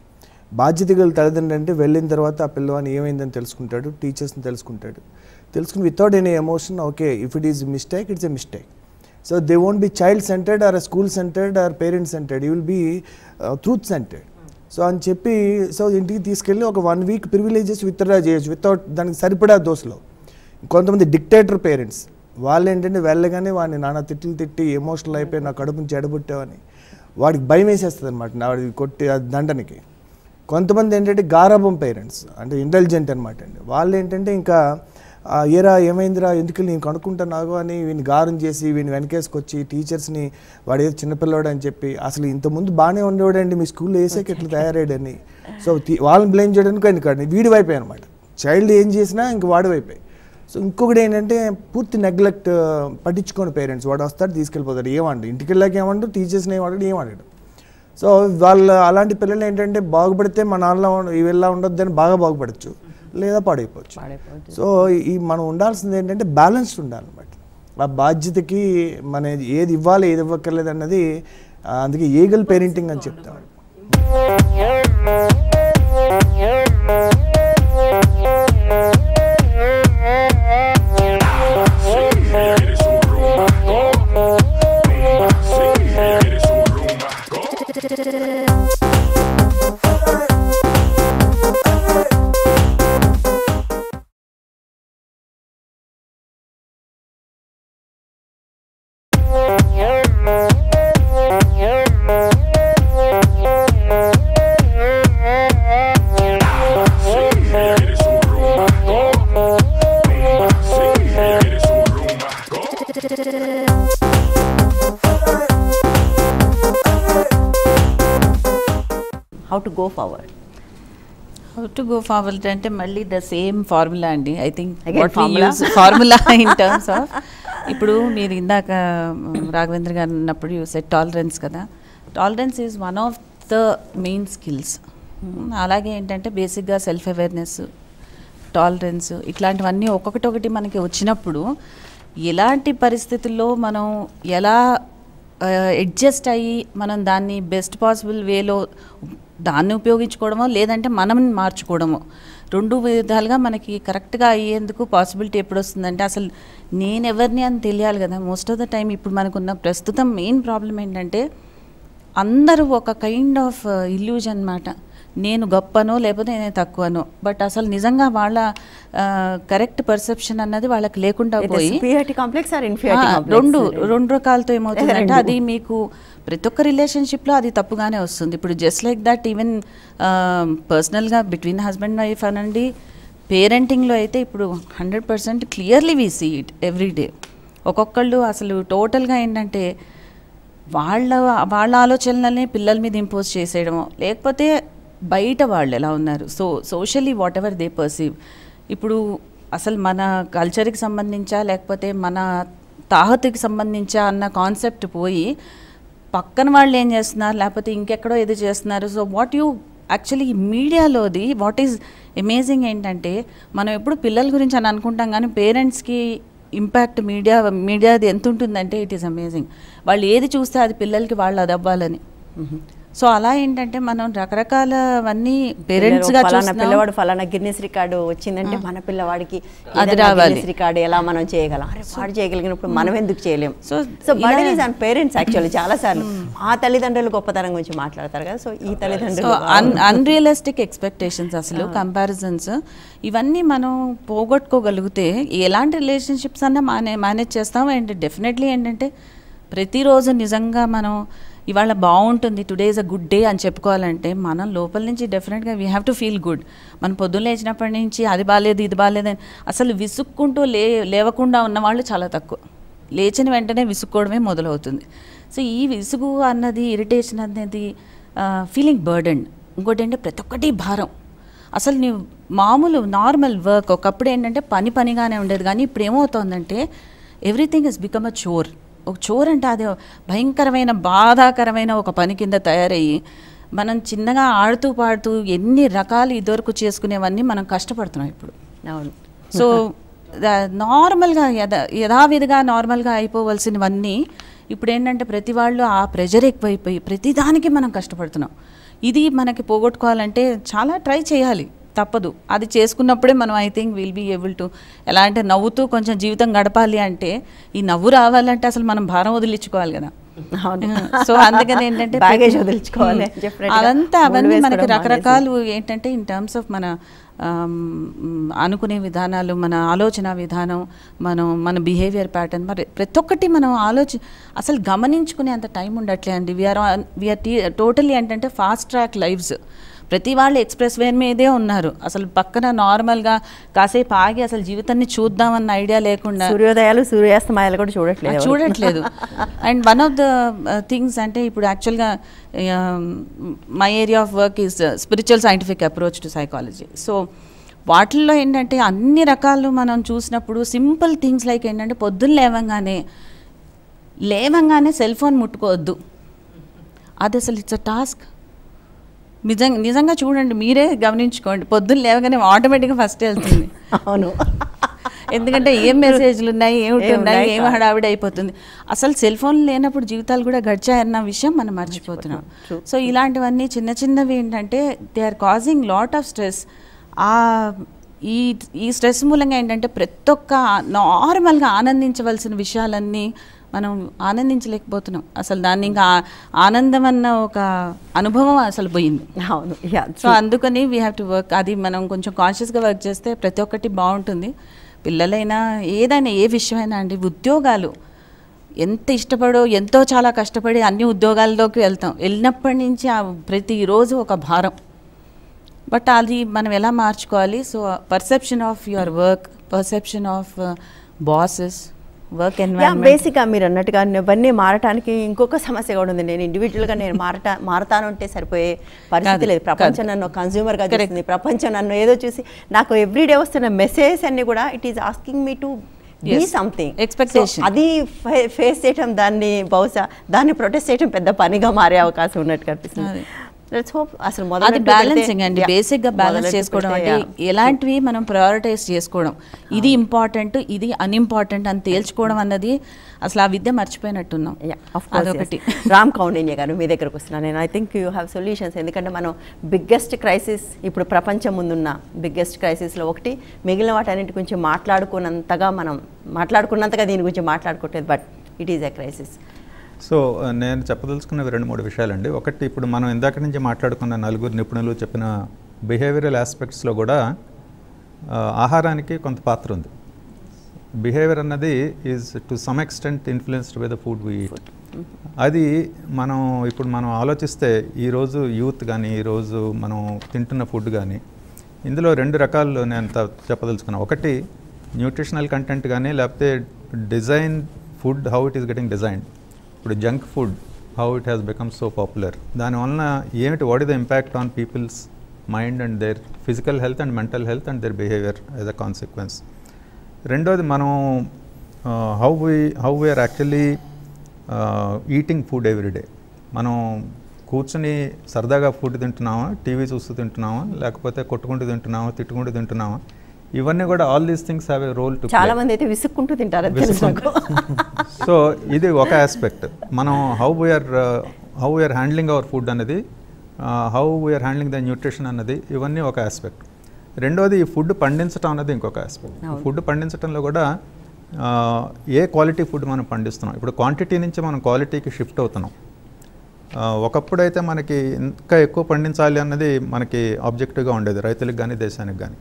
బాధ్యత గల తల్లిదండ్రులు అంటే వెళ్ళిన తర్వాత ఆ పిల్లవాడిని ఏమైందని తెలుసుకుంటాడు, టీచర్స్ని తెలుసుకుని without any emotion, okay if it is mistake it's a mistake. So they won't be child centred or school centred or parents centred, you will be truth centred. So అని చెప్పి సో ఇంటికి తీసుకెళ్ళి ఒక 1 వీక్ ప్రివిలేజెస్ విత్డ్రా చేయొచ్చు without దానికి సరిపడా దోశలో. కొంతమంది dictator parents, వాళ్ళు ఏంటంటే వెళ్ళగానే వాడిని నాన్న తిట్లు తిట్టి ఎమోషనల్ అయిపోయి నా కడుపుని చెడబుట్టావని వాడికి భయం వేసేస్తుంది అనమాట వాడికి కొట్టి దండనికి. కొంతమంది ఏంటంటే గారాబం పేరెంట్స్ అంటే ఇంటెలిజెంట్ అనమాట అండి. వాళ్ళు ఏంటంటే ఇంకా ఏరా ఏమైందిరా ఎందుకు నేను కనుక్కుంటున్నాగు అని వీడిని గారం చేసి వీడిని వెనకేసుకొచ్చి టీచర్స్ని వాడు ఏదో చిన్నపిల్లవాడు అని చెప్పి అసలు ఇంతకుముందు బాగానే ఉండేవాడండి మీ స్కూల్లో వేసాక ఎట్లా తయారయ్యాడని. సో వాళ్ళని బ్లేమ్ చేయడానికి ఆయన కాదు వీడి వైపోయి అనమాట. చైల్డ్ ఏం చేసినా ఇంక వాడి వైపోయి. సో ఇంకొకటి ఏంటంటే పూర్తి నెగ్లెక్ట్ పట్టించుకోండి పేరెంట్స్. వాడు వస్తాడు తీసుకెళ్ళిపోతాడు ఏమండు ఇంటికి వెళ్ళాక ఏమండు టీచర్స్ని ఏమన్నాడు ఏమన్నాడు. సో వాళ్ళు అలాంటి పిల్లలు ఏంటంటే బాగుపడితే మన నాన్నలో ఇవిలా ఉండొద్దని బాగా బాగుపడచ్చు లేదా పాడైపోవచ్చు. సో ఈ మనం ఉండాల్సింది ఏంటంటే బ్యాలెన్స్డ్ ఉండాలన్నమాట. ఆ బాధ్యతకి మన ఏది ఇవ్వాలి ఏది ఇవ్వక్కర్లేదు అన్నది అందుకే ఈగల్ పేరెంటింగ్ అని చెప్తాం. How to go forward? How to go forward అంటే మళ్ళీ ద సేమ్ ఫార్ములా అండి. I think formula in terms of ఇప్పుడు మీరు ఇందాక రాఘవేంద్ర గారు అన్నప్పుడు యూ సెట్ టాలరెన్స్ కదా. Tolerance is one of the main skills. అలాగే ఏంటంటే బేసిక్గా సెల్ఫ్ అవేర్నెస్, టాలరెన్స్ ఇట్లాంటివన్నీ ఒక్కొక్కటి మనకి వచ్చినప్పుడు ఎలాంటి పరిస్థితుల్లో మనం ఎలా అడ్జస్ట్ అయ్యి మనం దాన్ని బెస్ట్ పాసిబుల్ వేలో దాన్ని ఉపయోగించుకోవడమో లేదంటే మనం మార్చుకోవడమో రెండు విధాలుగా మనకి కరెక్ట్గా అయ్యేందుకు పాసిబిలిటీ ఎప్పుడు వస్తుందంటే అసలు నేను ఎవరిని అని తెలియాలి కదా. మోస్ట్ ఆఫ్ ద టైం ఇప్పుడు మనకున్న ప్రస్తుతం మెయిన్ ప్రాబ్లం ఏంటంటే అందరూ ఒక కైండ్ ఆఫ్ ఇల్యూజన్ అన్నమాట. నేను గొప్పనో లేకపోతే నేను తక్కువనో, బట్ అసలు నిజంగా వాళ్ళ కరెక్ట్ పర్సెప్షన్ అన్నది వాళ్ళకి లేకుండా పోయి రెండు రకాలతో ఏమవుతుందంటే అది మీకు ప్రతి ఒక్క రిలేషన్షిప్లో అది తప్పుగానే వస్తుంది. ఇప్పుడు జస్ట్ లైక్ దట్ ఈవెన్ పర్సనల్గా బిట్వీన్ హస్బెండ్ వైఫ్ అనండి, పేరెంటింగ్లో అయితే ఇప్పుడు 100% clearly we see it every day. ఒక్కొక్కళ్ళు అసలు టోటల్గా ఏంటంటే వాళ్ళ ఆలోచనలని పిల్లల మీద ఇంపోజ్ చేసేయడమో లేకపోతే బయట వాళ్ళు ఎలా ఉన్నారు so socially what ever they perceive. ఇప్పుడు అసలు మన కల్చర్కి సంబంధించా లేకపోతే మన తాహతుకి సంబంధించా అన్న కాన్సెప్ట్ పోయి పక్కన వాళ్ళు ఏం చేస్తున్నారు లేకపోతే ఇంకెక్కడో ఏదో చేస్తున్నారు. సో వాట్ యూ యాక్చువల్లీ మీడియాలోది వాట్ ఈజ్ అమేజింగ్ ఏంటంటే మనం ఎప్పుడు పిల్లల గురించి అని అనుకుంటాం కానీ పేరెంట్స్కి ఇంపాక్ట్ మీడియాది ఎంత ఉంటుందంటే ఇట్ ఈస్ అమేజింగ్. వాళ్ళు ఏది చూస్తే అది పిల్లలకి వాళ్ళు అది అవ్వాలని. సో అలా ఏంటంటే మనం రకరకాలవన్నీ పేరెంట్స్ గా పిల్లవాడు ఫలానా గిన్నెస్ రికార్డు వచ్చిందంటే మన పిల్లవాడికి అది రావాలి రికార్డు ఎలా మనం చేయగలం, అరే వాడు చేయగలిగినప్పుడు మనం ఎందుకు చేయలేం. So burden is on parents actually. చాలా సార్లు ఆ తల్లిదండ్రులు గొప్పతనం గురించి మాట్లాడతారు కదా. సో ఈ తల్లిదండ్రులు అన్రియలిస్టిక్ ఎక్స్పెక్టేషన్స్ అసలు కంపారిజన్స్ ఇవన్నీ మనం పోగొట్టుకోగలిగితే ఎలాంటి రిలేషన్షిప్స్ అన్నా మేనేజ్ చేస్తాం. అండ్ డెఫినెట్లీ ఏంటంటే ప్రతిరోజు నిజంగా మనం ఇవాళ బాగుంటుంది today is a good day అని చెప్పుకోవాలంటే మనం లోపల నుంచి డెఫినెట్గా we have to feel good. మనం పొద్దున్న లేచినప్పటి నుంచి అది బాగాలేదు ఇది బాగాలేదని అసలు విసుక్కుంటూ లేవకుండా ఉన్నవాళ్ళు చాలా తక్కువ. లేచిన వెంటనే విసుక్కోవడమే మొదలవుతుంది. సో ఈ విసుగు అన్నది ఇరిటేషన్ అనేది ఫీలింగ్ బర్డెన్. ఇంకోటి ఏంటంటే ప్రతి ఒక్కటి భారం. అసలు నీవు మామూలు నార్మల్ వర్క్ ఒకప్పుడు ఏంటంటే పనిగానే ఉండేది కానీ ఇప్పుడు ఏమవుతుందంటే ఎవ్రీథింగ్ ఇస్ బికమ్ అ చోర్. ఒక చోర్ అంటే అది భయంకరమైన బాధాకరమైన ఒక పని కింద తయారయ్యి మనం చిన్నగా ఆడుతూ పాడుతూ ఎన్ని రకాలు ఇదివరకు చేసుకునేవన్నీ మనం కష్టపడుతున్నాం ఇప్పుడు. అవును. సో నార్మల్గా యథావిధిగా నార్మల్గా అయిపోవలసినవన్నీ ఇప్పుడు ఏంటంటే ప్రతి వాళ్ళు ఆ ప్రెషర్ ఎక్కువైపోయి ప్రతిదానికి మనం కష్టపడుతున్నాం. ఇది మనకి పోగొట్టుకోవాలంటే చాలా ట్రై చేయాలి, తప్పదు. అది చేసుకున్నప్పుడే మనం I think will be able to ఎలా అంటే నవ్వుతూ కొంచెం జీవితం గడపాలి అంటే ఈ నవ్వు రావాలంటే అసలు మనం భారం వదిలించుకోవాలి కదా. సో అందుకని ఏంటంటే బ్యాగేజ్ వదిలించుకోవాలి definitely గా. అదంతా అవన్నీ ముళ్ళు మనకి వేసుకోవడం రకరకాలు ఏంటంటే ఇన్ టర్మ్స్ ఆఫ్ మన అనుకునే విధానాలు, మన ఆలోచన విధానం, మన బిహేవియర్ ప్యాటర్న్, మరి ప్రతి ఒక్కటి మనం అసలు గమనించుకునే అంత టైం ఉండట్లే అండి. వీఆర్ టోటలీ ఏంటంటే ఫాస్ట్ ట్రాక్ లైఫ్స్. ప్రతి వాళ్ళు ఎక్స్ప్రెస్ వే మీదే ఉన్నారు. అసలు పక్కన నార్మల్గా కాసేపు ఆగి అసలు జీవితాన్ని చూద్దామన్న ఐడియా లేకుండా సూర్యోదయాలు సూర్యాస్తమయాలు కూడా చూడట్లేదు. And one of the things అంటే ఇప్పుడు యాక్చువల్గా my area of work is spiritual scientific approach to psychology. So వాటిల్లో ఏంటంటే అన్ని రకాలు మనం చూసినప్పుడు సింపుల్ థింగ్స్ లైక్ ఏంటంటే పొద్దున్న లేవంగానే సెల్ ఫోన్ ముట్టుకోవద్దు. అది అసలు ఇట్స్ అ టాస్క్. నిజంగా చూడండి, మీరే గమనించుకోండి, పొద్దున్న లేవగానే ఆటోమేటిక్గా ఫస్ట్ వెళ్తుంది. అవును, ఎందుకంటే ఏం మెసేజ్లు ఉన్నాయి, ఏమిటి ఏం హడావిడి అయిపోతుంది. అసలు సెల్ ఫోన్ లేనప్పుడు జీవితాలు కూడా గడిచాయన్న విషయం మనం మర్చిపోతున్నాం. సో ఇలాంటివన్నీ చిన్న చిన్నవి ఏంటంటే they are causing lot of stress. ఈ స్ట్రెస్ మూలంగా ఏంటంటే ప్రతి ఒక్క నార్మల్గా ఆనందించవలసిన విషయాలన్నీ మనం ఆనందించలేకపోతున్నాం. అసలు దాన్ని ఇంకా ఆనందం అన్న ఒక అనుభవం అసలు పోయింది. అవును. సో అందుకని వీ హ్యావ్ టు వర్క్. అది మనం కొంచెం కాన్షియస్గా వర్క్ చేస్తే ప్రతి ఒక్కటి బాగుంటుంది. పిల్లలైనా ఏదైనా ఏ విషయమైనా అండి, ఉద్యోగాలు ఎంత ఇష్టపడో ఎంతో చాలా కష్టపడి అన్ని ఉద్యోగాల్లోకి వెళ్ళినప్పటి నుంచి ప్రతిరోజు ఒక భారం. బట్ అది మనం ఎలా మార్చుకోవాలి? So perception of your work, perception of bosses, work environment. బేసిక్గా మీరు అన్నట్టుగా ఇవన్నీ మారటానికి ఇంకొక సమస్య కూడా ఉంది. నేను ఇండివిజువల్గా మారతాను అంటే సరిపోయే పరిస్థితి లేదు. ప్రపంచం నన్ను కన్జ్యూమర్గా చేస్తుంది. ప్రపంచం నన్ను ఏదో చూసి నాకు ఎవ్రీడే వస్తున్న మెసేజెస్ అన్ని కూడా it is asking me to be something expectation. అది ఫేస్ చేయటం, దాన్ని ప్రొటెస్ట్ చేయడం పెద్ద పనిగా మారే అవకాశం ఉన్నట్టు కనిపిస్తుంది. అది బ్యాలెన్సింగ్ అండి. బేసిక్గా బ్యాలెన్స్ చేసుకోవడం అంటే ఎలాంటివి మనం ప్రయారిటైజ్ చేసుకోవడం, ఇది ఇంపార్టెంట్ ఇది అన్ఇంపార్టెంట్ అని తేల్చుకోవడం అన్నది అసలు ఆ విద్య మర్చిపోయినట్టున్నాం. అదొకటి. రామ్ కౌండిన్య గారు, మీ దగ్గరకు వస్తున్నాను నేను. I think you have solutions. ఎందుకంటే మనం బిగ్గెస్ట్ క్రైసిస్, ఇప్పుడు ప్రపంచం ముందున్న బిగ్గెస్ట్ క్రైసిస్లో ఒకటి, మిగిలిన వాటన్నిటి గురించి మాట్లాడుకున్నంతగా దీని గురించి మాట్లాడుకోవట్లేదు. But it is a crisis. So నేను చెప్పదలుచుకున్నవి 2-3 విషయాలండి. ఒకటి, ఇప్పుడు మనం ఇందాక నుంచి మాట్లాడుకున్న 4 నిపుణులు చెప్పిన బిహేవియరల్ ఆస్పెక్ట్స్లో కూడా ఆహారానికి కొంత పాత్ర ఉంది. బిహేవియర్ అన్నది is to some extent influenced by the food we eat. అది ఇప్పుడు మనం ఆలోచిస్తే ఈరోజు యూత్ కానీ ఈరోజు మనం తింటున్న ఫుడ్ కానీ ఇందులో 2 రకాలు నేను చెప్పదలుచుకున్నాను. ఒకటి న్యూట్రిషనల్ కంటెంట్ కానీ, లేకపోతే design food, how it is getting designed. ఇప్పుడు junk food, how it has become so popular. దానివలన what is the impact on people's mind and their physical health and mental health and their behaviour as a consequence. రెండోది, మనం how we're actually eating food every day. మనం కూర్చొని సరదాగా food తింటున్నామా, TV చూస్తూ తింటున్నామా, లేకపోతే కొట్టుకుంటూ తింటున్నామా, తిట్టుకుంటూ తింటున్నామా, ఇవన్నీ కూడా all these things have a role to play. చాలా మంది అయితే విసుక్కుంటూ తింటారు. సో ఇది ఒక ఆస్పెక్ట్. మనం how we're handling our food అన్నది, how we're handling the nutrition అన్నది, ఇవన్నీ ఒక ఆస్పెక్ట్. రెండోది, ఈ ఫుడ్ పండించడం అన్నది ఇంకొక ఆస్పెక్ట్. ఫుడ్ పండించడంలో కూడా ఏ క్వాలిటీ ఫుడ్ మనం పండిస్తున్నాం. ఇప్పుడు క్వాంటిటీ నుంచి మనం క్వాలిటీకి షిఫ్ట్ అవుతున్నాం. ఒకప్పుడైతే మనకి ఇంకా ఎక్కువ పండించాలి అన్నది మనకి ఆబ్జెక్టివ్గా ఉండేది, రైతులకు కానీ దేశానికి కానీ.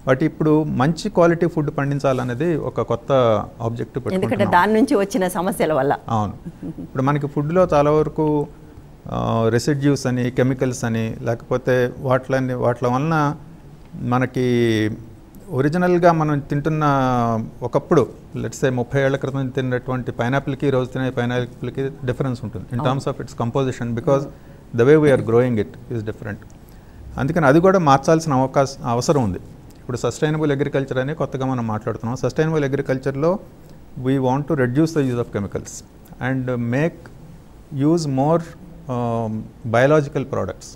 బట్ ఇప్పుడు మంచి క్వాలిటీ ఫుడ్ పండించాలనేది ఒక కొత్త ఆబ్జెక్టివ్ పెట్టుకుంటున్నాం. ఎందుకంటే దాని నుంచి వచ్చిన సమస్యల వల్ల. అవును. ఇప్పుడు మనకి ఫుడ్లో చాలా వరకు రెసిడ్యూస్ అని, కెమికల్స్ అని, లేకపోతే వాటి వలన మనకి ఒరిజినల్గా మనం తింటున్న ఒకప్పుడు లెట్స్ సే 30 ఏళ్ల క్రితం తిన్నటువంటి పైనాపిల్కి ఈరోజు తినే పైనాపిల్కి డిఫరెన్స్ ఉంటుంది in terms of its composition, because the way we are growing it is different. అందుకని అది కూడా మార్చాల్సిన అవసరం ఉంది. ఇప్పుడు సస్టైనబుల్ అగ్రికల్చర్ అని కొత్తగా మనం మాట్లాడుతున్నాం. సస్టైనబుల్ అగ్రికల్చర్లో we want to reduce the use of chemicals and use more biological products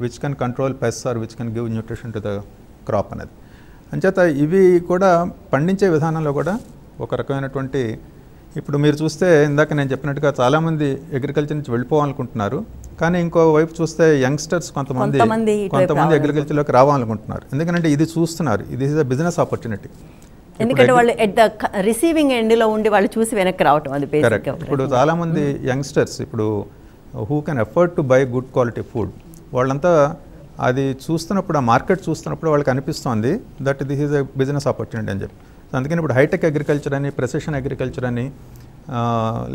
which can control pests or which can give nutrition to the crop అనేది. అంచేత ఇవి కూడా పండించే విధానంలో కూడా ఒక రకమైనటువంటి, ఇప్పుడు మీరు చూస్తే ఇందాక నేను చెప్పినట్టుగా చాలామంది అగ్రికల్చర్ నుంచి వెళ్ళిపోవాలనుకుంటున్నారు. కానీ ఇంకో వైపు చూస్తే యంగ్స్టర్స్ కొంతమంది అగ్రికల్చర్లోకి రావాలనుకుంటున్నారు. ఎందుకంటే ఇది చూస్తున్నారు, ఇది ఈజ్ అ బిజినెస్ ఆపర్చునిటీ. ఎందుకంటే వాళ్ళు ఎట్ ద రిసీవింగ్ ఎండ్లో ఉండి వాళ్ళు చూసి వెనక్కి రావటం అది కరెక్ట్. బేసిక్గా. ఇప్పుడు చాలామంది యంగ్స్టర్స్ ఇప్పుడు who can afford to buy good quality food, వాళ్ళంతా అది చూస్తున్నప్పుడు, ఆ మార్కెట్ చూస్తున్నప్పుడు వాళ్ళకి అనిపిస్తుంది that this is a business opportunity అని చెప్పి. అందుకని ఇప్పుడు హైటెక్ అగ్రికల్చర్ అని, ప్రెసిషన్ అగ్రికల్చర్ అని,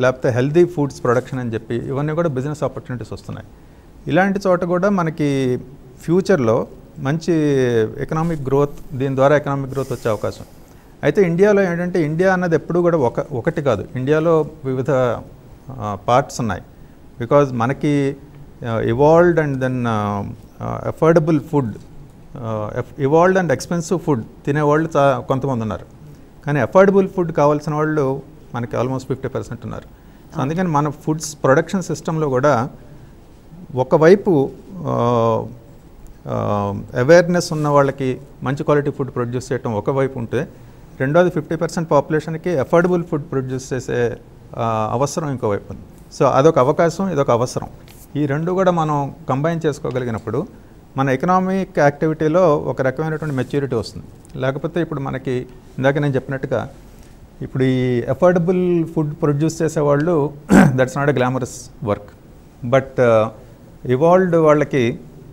లేకపోతే హెల్దీ ఫుడ్స్ ప్రొడక్షన్ అని చెప్పి ఇవన్నీ కూడా బిజినెస్ ఆపర్చునిటీస్ వస్తున్నాయి. ఇలాంటి చోట కూడా మనకి ఫ్యూచర్లో మంచి ఎకనామిక్ గ్రోత్, దీని ద్వారా ఎకనామిక్ గ్రోత్ వచ్చే అవకాశం. అయితే ఇండియాలో ఏంటంటే ఇండియా అన్నది ఎప్పుడు కూడా ఒకటి కాదు, ఇండియాలో వివిధ పార్ట్స్ ఉన్నాయి. బికాజ్ మనకి evolved and then affordable food, evolved and expensive food తినేవాళ్ళు కొంతమంది ఉన్నారు. కానీ అఫోర్డబుల్ ఫుడ్ కావాల్సిన వాళ్ళు మనకి ఆల్మోస్ట్ 50% ఉన్నారు. సో అందుకని మన ఫుడ్స్ ప్రొడక్షన్ సిస్టంలో కూడా ఒకవైపు అవేర్నెస్ ఉన్న వాళ్ళకి మంచి క్వాలిటీ ఫుడ్ ప్రొడ్యూస్ చేయడం ఒకవైపు ఉంటే, రెండోది 50% పాపులేషన్కి అఫోర్డబుల్ ఫుడ్ ప్రొడ్యూస్ చేసే అవసరం ఇంకోవైపు ఉంది. సో అదొక అవకాశం, ఇదొక అవసరం. ఈ రెండు కూడా మనం కంబైన్ చేసుకోగలిగినప్పుడు మన ఎకనామిక్ యాక్టివిటీలో ఒక రకమైనటువంటి మెచ్యూరిటీ వస్తుంది. లేకపోతే ఇప్పుడు మనకి ఇందాక నేను చెప్పినట్టుగా ఇప్పుడు ఈ అఫోర్డబుల్ ఫుడ్ ప్రొడ్యూస్ చేసేవాళ్ళు that's not a glamorous work, but evolved వాళ్ళకి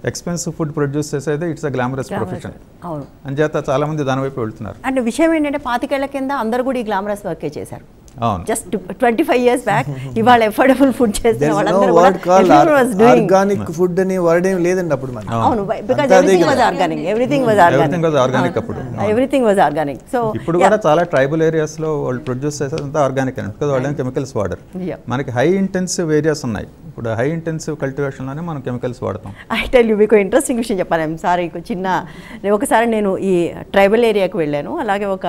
ఎక్స్పెన్సివ్ ఫుడ్ ప్రొడ్యూస్ చేసేది ఇట్స్ అ గ్లామరస్ ప్రొఫెషన్. అవును, అంచేత చాలామంది దాని వైపు వెళ్తున్నారు. అంటే విషయం ఏంటంటే 25 ఏళ్ల కింద అందరూ కూడా ఈ గ్లామరస్ వర్కే చేశారు. అవును, జస్ట్ 25 years బ్యాక్ ఇవాళ ఎఫోర్డబుల్ ఫుడ్ చేసిన వాళ్ళందరూ కూడా everyone was doing. Organic food అని వర్డ్ ఏం లేదండి అప్పుడు మనకి. అవును, because everything was organic. Everything was organic అప్పుడు. Everything was organic. So ఇప్పుడు కూడా చాలా ట్రైబల్ ఏరియాస్లో వాళ్ళు ప్రొడ్యూస్ చేసేదంతా ఆర్గానిక్ అని, బికాజ్ వాళ్ళు కెమికల్స్ వాడరు. మనకి హై ఇంటెన్సివ్ ఏరియాస్ ఉన్నాయి, ఇప్పుడు హై ఇంటెన్సివ్ కల్టివేషన్లోనే మనం కెమికల్స్ వాడతాం. ఐ టెల్ యూ, మీకు ఇంట్రెస్టింగ్ విషయం చెప్పాను. ఐఎమ్ సారీ, ఒకసారి నేను ఈ ట్రైబల్ ఏరియాకి వెళ్ళాను, అలాగే ఒక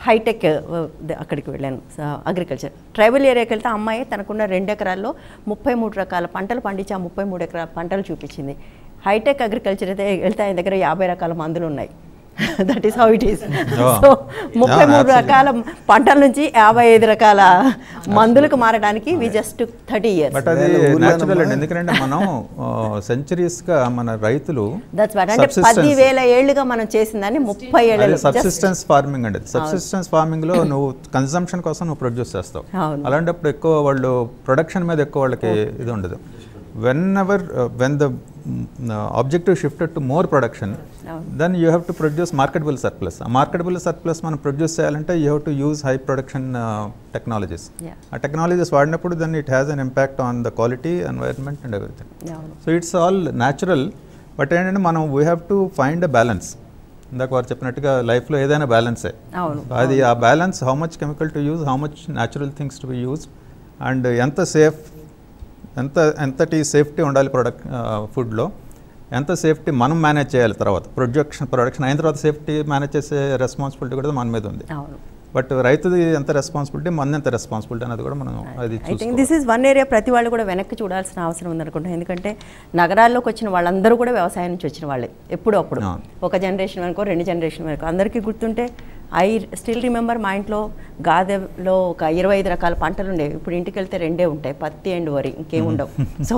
హైటెక్ అక్కడికి వెళ్ళాను, అగ్రికల్చర్. ట్రైబల్ ఏరియాకి వెళ్తే అమ్మాయి తనకున్న 2 ఎకరాల్లో 33 రకాల పంటలు పండించి ఆ 33 ఎకరాల పంటలు చూపించింది. హైటెక్ అగ్రికల్చర్ అయితే వెళ్తే ఆయన దగ్గర 50 రకాల మందులు ఉన్నాయి. That is how it is. So 33 రకాల పంటల నుంచి 55 రకాల మందులకు మారడానికి వి జస్ట్ 30 years. బట్ అది న్యాచురల్ అండి, ఎందుకంటే మనం సెంచరీస్గా మన రైతులు దట్స్ వాట్ అంటే 10,000 ఏళ్లుగా మనం చేసిందని 30 ఏళ్ళు సబ్సిస్టెన్స్ ఫార్మింగ్ అండి. సబ్సిస్టెన్స్ ఫార్మింగ్లో నువ్వు కన్సంప్షన్ కోసం నువ్వు ప్రొడ్యూస్ చేస్తావు. అలాంటప్పుడు ఎక్కువ వాళ్ళు ప్రొడక్షన్ మీద ఎక్కువ వాళ్ళకి ఇది ఉండదు. when the objective shifted to more production, then you have to produce marketable surplus. A marketable surplus మనం ప్రొడ్యూస్ చేయాలంటే you have to use high production technologies. ఆ టెక్నాలజీస్ వాడినప్పుడు then it has an impact on the quality, environment and everything. So it's all natural, but ఏంటంటే మనం we have to find a balance. ఇందాక వారు చెప్పినట్టుగా లైఫ్లో ఏదైనా బ్యాలెన్సే. అది ఆ balance, how much chemical to use, how much natural things to be use, and ఎంతటి సేఫ్టీ ఉండాలి ఫుడ్లో, ఎంత సేఫ్టీ మనం మేనేజ్ చేయాలి. తర్వాత ప్రొడక్షన్ అయిన తర్వాత సేఫ్టీ మేనేజ్ చేసే రెస్పాన్సిబిలిటీ కూడా మన మీద ఉంది. బట్ రైతుది ఎంత రెస్పాన్సిబిలిటీ, మన ఎంత రెస్పాన్సిబిలిటీ అనేది కూడా మనం అది I think this is one area ప్రతి వాళ్ళు కూడా వెనక్కి చూడాల్సిన అవసరం ఉందనుకుంటాం. ఎందుకంటే నగరాల్లోకి వచ్చిన వాళ్ళందరూ కూడా వ్యవసాయం నుంచి వచ్చిన వాళ్ళే. ఎప్పుడో అప్పుడు ఒక జనరేషన్ వరకు, 2 జనరేషన్ వరకు అందరికీ గుర్తుంటే ఐ స్టిల్ రిమెంబర్ మా ఇంట్లో గాదెలో ఒక 25 రకాల పంటలు ఉండేవి. ఇప్పుడు ఇంటికి వెళ్తే 2 ఉంటాయి, పత్తి అండ్ వరి, ఇంకేముండవు. సో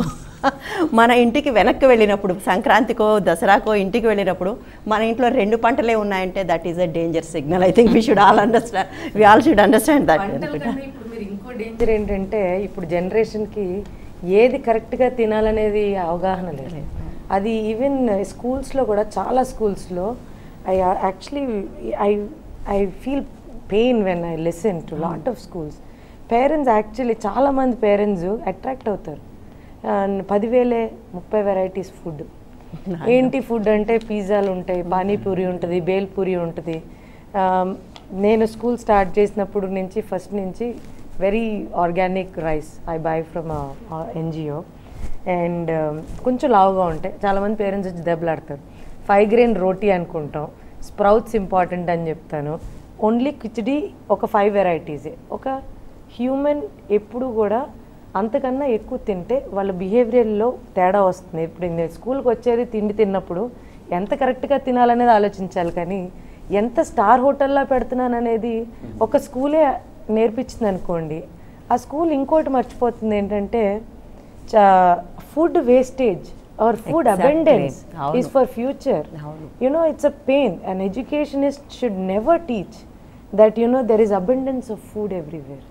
మన ఇంటికి వెనక్కి వెళ్ళినప్పుడు, సంక్రాంతికో దసరాకో ఇంటికి వెళ్ళినప్పుడు మన ఇంట్లో 2 పంటలే ఉన్నాయంటే that is a danger signal. I think we should all should understand that. ఇప్పుడు మీరు ఇంకో డేంజర్ ఏంటంటే ఇప్పుడు జనరేషన్కి ఏది కరెక్ట్గా తినాలనేది అవగాహన లేదు. అది ఈవెన్ స్కూల్స్లో కూడా, చాలా స్కూల్స్లో I feel pain when I listen to lot of schools. Parents actually, చాలా మంది పేరెంట్స్ అట్రాక్ట్ అవుతారు. 10,000 30 వెరైటీస్ ఫుడ్. ఏంటి ఫుడ్ అంటే పిజ్జాలు ఉంటాయి, పానీపూరి ఉంటుంది, బేల్పూరి ఉంటుంది. నేను స్కూల్ స్టార్ట్ చేసినప్పుడు నుంచి ఫస్ట్ నుంచి very organic rice I buy from NGO, and కొంచెం లావుగా ఉంటాయి. చాలామంది పేరెంట్స్ వచ్చి దెబ్బలాడతారు. 5 grain రోటీ అనుకుంటాం, స్ప్రౌట్స్ ఇంపార్టెంట్ అని చెప్తాను. ఓన్లీ కిచడీ ఒక 5 వెరైటీసే. ఒక హ్యూమన్ ఎప్పుడు కూడా అంతకన్నా ఎక్కువ తింటే వాళ్ళ బిహేవియర్లో తేడా వస్తుంది. ఇప్పుడు నేను స్కూల్కి వచ్చేది తిండి తిన్నప్పుడు ఎంత కరెక్ట్గా తినాలనేది ఆలోచించాలి, కానీ ఎంత స్టార్ హోటల్లో పెడుతున్నాను అనేది ఒక స్కూలే నేర్పించింది అనుకోండి. ఆ స్కూల్ ఇంకోటి మర్చిపోతుంది ఏంటంటే food wastage or food abundance is for future. You know, it's a pain. An educationist should never teach that there is abundance of food everywhere.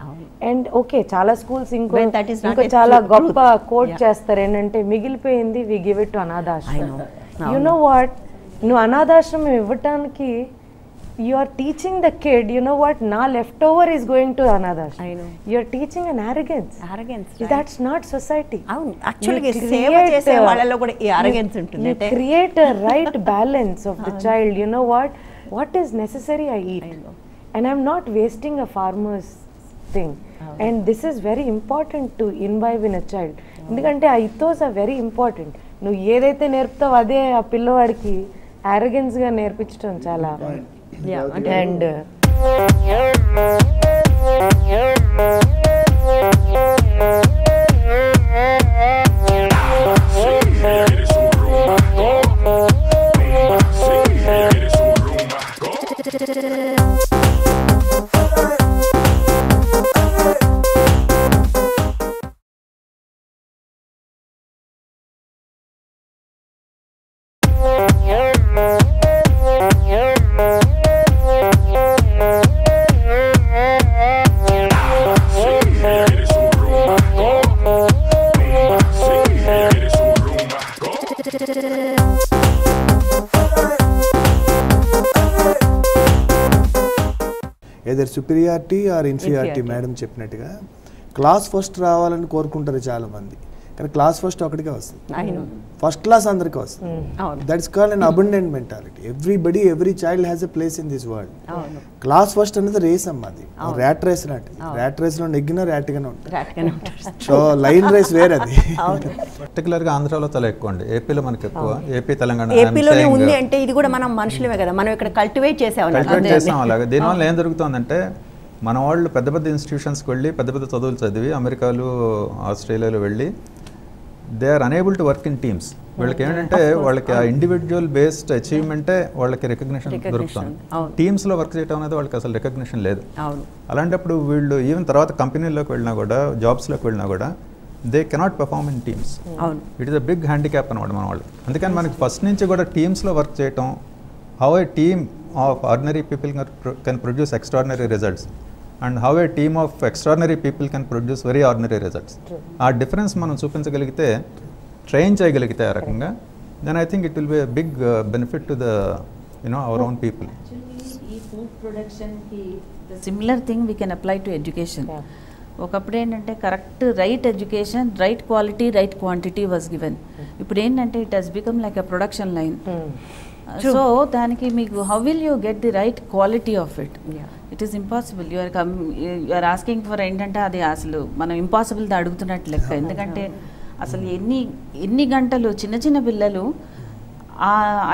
And okay, చాలా schools ఇంకో When that is not a చాలా truth. గొప్ప coat చేస్తారు ఏంటంటే మిగిలిపోయింది we give it to అనాథాశ్రమం. You know what, నువ్వు అనాథాశ్రమం ఇవ్వటానికి you are teaching the kid, you know what, నా left over is going to అనాథాశ్రమం. I know. You are teaching an arrogance. That's not society. అవును యాక్చువల్గా You సేవ create, చేసే వాళ్ళలో కూడా ఈ అరగెన్స్ ఉంటుంది you అంటే create a right balance of the child. You know what is necessary I eat, and I'm not wasting a farmer's thing. And this is very important to imbibe in a child. ఎందుకంటే ఆ ethos are very important. నువ్వు ఏదైతే నేర్పుతావో అదే ఆ పిల్లవాడికి arrogance గా నేర్పించడం చాలా. And either superiority or inferiority madam చెప్పినట్టుగా క్లాస్ ఫస్ట్ రావాలని కోరుకుంటారు చాలా మంది, కానీ క్లాస్ ఫస్ట్ ఒకటికే వస్తుంది, ఫస్ట్ క్లాస్ అందరికీ వస్తుంది. That's called an abundant mentality. Every child has a place in this world. Class first అనేది రేస్ అమ్మా, అది ర్యాట్ రేస్ లాంటిది. ర్యాట్ రేస్ లో నెగ్గిన ర్యాట్గానే ఉంటుంది. సో లైన్ రేస్ వేరే అది. పర్టికులర్గా ఆంధ్రాలో చాలా ఎక్కువ అండి, ఏపీలో మనకి ఎక్కువ. ఏపీ తెలంగాణ ఏపీలోనే ఉంది అంటే ఇది కూడా మనం మనుషులమే కదా, మనం ఇక్కడ కల్టివేట్ చేసాం అలాగే. దీనివల్ల ఏం జరుగుతుందంటే మన వాళ్ళు పెద్ద పెద్ద ఇన్స్టిట్యూషన్స్కి వెళ్ళి పెద్ద పెద్ద చదువులు చదివి అమెరికాలు ఆస్ట్రేలియాలో వెళ్ళి they are unable to work in teams. వీళ్ళకి ఏంటంటే వాళ్ళకి ఆ ఇండివిజువల్ బేస్డ్ అచీవ్మెంటే వాళ్ళకి రికగ్నిషన్ దొరుకుతుంది. టీమ్స్లో వర్క్ చేయడం అనేది వాళ్ళకి అసలు రికగ్నిషన్ లేదు. అలాంటప్పుడు వీళ్ళు ఈవెన్ తర్వాత కంపెనీల్లోకి వెళ్ళినా కూడా, జాబ్స్లోకి వెళ్ళినా కూడా they cannot perform in teams. It is a big handicap అనమాట మన వాళ్ళు. అందుకని మనకి ఫస్ట్ నుంచి కూడా టీమ్స్లో వర్క్ చేయటం, how a team of ordinary people can produce extraordinary results and how a team of extraordinary people can produce very ordinary results. ఆ డిఫరెన్స్ మనం చూపించగలిగితే, ట్రైన్ చేయగలిగితే ఆ రకంగా, then I think it will be a big benefit to the our own people. ఈ food ప్రొడక్షన్కి similar thing we can apply to education. ఒకప్పుడు ఏంటంటే correct right education, right quality, right quantity was given. ఇప్పుడు ఏంటంటే it has become like a production line. So దానికి మీకు how will you get the right quality of it? It is impossible. You are asking for ఏంటంటే అది అసలు మనం impossible అడుగుతున్నట్టు లెక్క. ఎందుకంటే అసలు ఎన్ని గంటలు చిన్న చిన్న పిల్లలు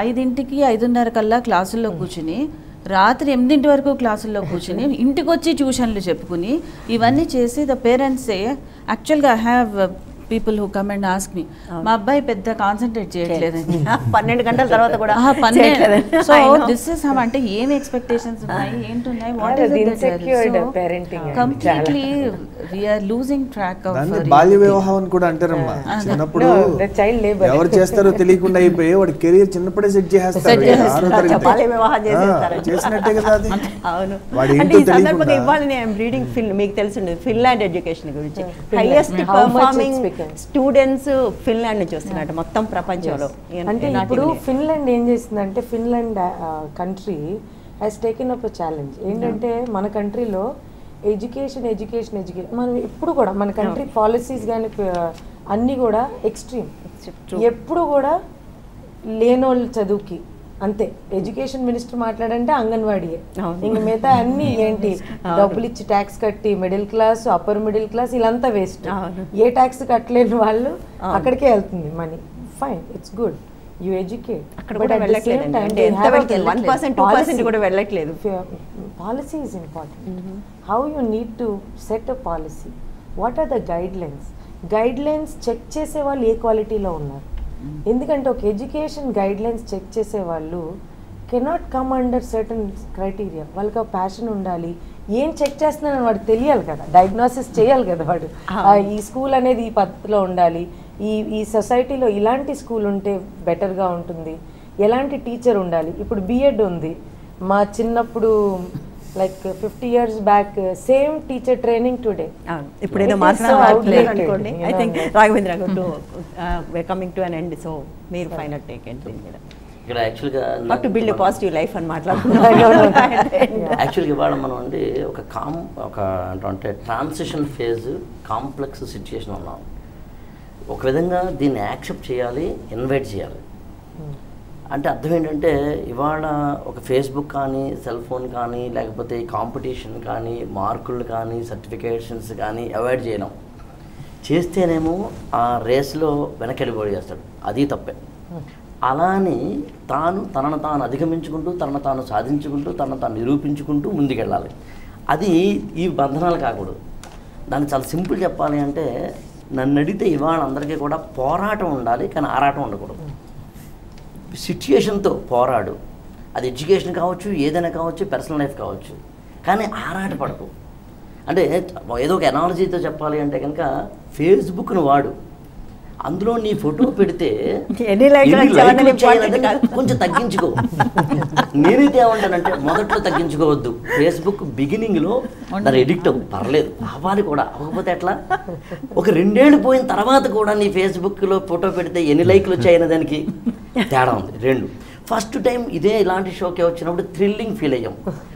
5ంటికి 5:30 కల్లా క్లాసుల్లో కూర్చుని రాత్రి 8 వరకు క్లాసుల్లో కూర్చుని ఇంటికి వచ్చి ట్యూషన్లు చెప్పుకుని ఇవన్నీ చేసి ద పేరెంట్స్ యాక్చువల్గా I have people who come and ask me, మా అబ్బాయి పెద్ద కాన్సన్ట్రేట్ చేయట్లేదని, 12 గంటల తర్వాత కూడా. సో దిస్ ఇస్ హౌ, అంటే ఏమి ఎక్స్పెక్టేషన్స్ ఉన్నాయి, ఏంటున్నాయి, what is completely we're losing track of. బాల్య వివాహం అని కూడా అంటారమ్మా. చిన్నప్పుడు ఎవరు చేస్తారో తెలియకుండా అయిపోయి వాడి కెరీర్ చిన్నప్పుడే సెట్ చేసేస్తారు. చేసినట్టే కదా అది. అవును. అంటే ఈ సందర్భంగా ఇవాళ నేను రీడింగ్ మీకు తెలిసింది ఫిన్లాండ్ ఎడ్యుకేషన్ గురించి. హైయెస్ట్ పర్ఫార్మింగ్ స్టూడెంట్స్ ఫిన్లాండ్ నుంచి వస్తున్నట్టు మొత్తం ప్రపంచంలో. అంటే ఇప్పుడు ఫిన్లాండ్ ఏం చేసిందంటే, Finland country has taken up a challenge. ఏంటంటే మన కంట్రీలో ఎడ్యుకేషన్ మనం ఎప్పుడు కూడా మన కంట్రీ పాలసీస్ కానీ అన్నీ కూడా ఎక్స్ట్రీమ్. ఎప్పుడు కూడా లేనోళ్ళ చదువుకి అంతే. ఎడ్యుకేషన్ మినిస్టర్ మాట్లాడంటే అంగన్వాడీయే, ఇంక మిగతా అన్ని ఏంటి డబ్బులు ఇచ్చి ట్యాక్స్ కట్టి middle class, upper middle class వీళ్ళంతా వేస్ట్. ఏ ట్యాక్స్ కట్టలేని వాళ్ళు అక్కడికే వెళ్తుంది money. Fine, it's good, you educate. Policy is important. How you need to set a policy, what are the guidelines check చేసే వాళ్ళు ఏ క్వాలిటీలో ఉన్నారు. ఎందుకంటే ఒక ఎడ్యుకేషన్ గైడ్ లైన్స్ చెక్ చేసే వాళ్ళు cannot come under certain criteria. వాళ్ళకి ఆ ప్యాషన్ ఉండాలి. ఏం చెక్ చేస్తున్నారని వాడికి తెలియాలి కదా, డయాగ్నోసిస్ చేయాలి కదా వాడు. ఈ స్కూల్ అనేది ఈ పద్ధతిలో ఉండాలి, ఈ సొసైటీలో ఇలాంటి స్కూల్ ఉంటే బెటర్గా ఉంటుంది, ఎలాంటి టీచర్ ఉండాలి. ఇప్పుడు బిఎడ్ ఉంది, మా చిన్నప్పుడు like 50 years back, same teacher training today. ఇప్పుడు ఏదో It is so మాట్లాడారు outdated, అనుకోండి. you I know, think like- Raghavendra we're coming to an end, so మీరు ఫైనల్ టేక్ ఏంటి ఇక్కడ యాక్చువల్గా how to build a positive life అని మాట్లాడుతున్నాం. యాక్చువల్గా ఇవాళ మనం అండి ఒక అంటే ట్రాన్సిషన్ ఫేజ్ కాంప్లెక్స్ సిచ్యుయేషన్ ఉన్నాం. ఒక విధంగా దీన్ని యాక్సెప్ట్ చేయాలి, ఇన్వైట్ చేయాలి. అంటే అర్థం ఏంటంటే ఇవాళ ఒక ఫేస్బుక్ కానీ, సెల్ ఫోన్ కానీ, లేకపోతే కాంపిటీషన్ కానీ, మార్కులు కానీ, సర్టిఫికేషన్స్ కానీ అవాయిడ్ చేయడం చేస్తేనేమో ఆ రేస్లో వెనకెళ్ళిపోయి చేస్తాడు, అది తప్పే. అలానే తనను తాను అధిగమించుకుంటూ, తనను తాను సాధించుకుంటూ, తనను తాను నిరూపించుకుంటూ ముందుకెళ్ళాలి. అది ఈ బంధనాలు కాకూడదు. దాన్ని చాలా సింపుల్ చెప్పాలి అంటే, నన్ను అడిగితే ఇవాళ అందరికీ కూడా పోరాటం ఉండాలి, కానీ ఆరాటం ఉండకూడదు. సిచ్యుయేషన్తో పోరాడు, అది ఎడ్యుకేషన్ కావచ్చు, ఏదైనా కావచ్చు, పర్సనల్ లైఫ్ కావచ్చు, కానీ ఆరాట పడకు. అంటే ఏదో ఒక ఎనాలజీతో చెప్పాలి అంటే కనుక ఫేస్బుక్ను వాడు, అందులో నీ ఫోటో పెడితే ఎన్ని లైక్లు వచ్చాయన్నది వచ్చాయన్నది కొంచెం తగ్గించుకో. నేనైతే ఏమంటానంటే మొదట్లో తగ్గించుకోవద్దు. ఫేస్బుక్ బిగినింగ్లో దాన్ని ఎడిక్ట్ అవ్వు, పర్లేదు, అవ్వాలి కూడా. అవ్వకపోతే ఎట్లా? ఒక 2 ఏళ్ళు పోయిన తర్వాత కూడా నీ ఫేస్బుక్లో ఫోటో పెడితే ఎన్ని లైక్లు వచ్చాయన్న దానికి తేడా ఉంది. 2 ఫస్ట్ టైం ఇదే ఇలాంటి షోకే వచ్చినప్పుడు థ్రిల్లింగ్ ఫీల్ అయ్యాం.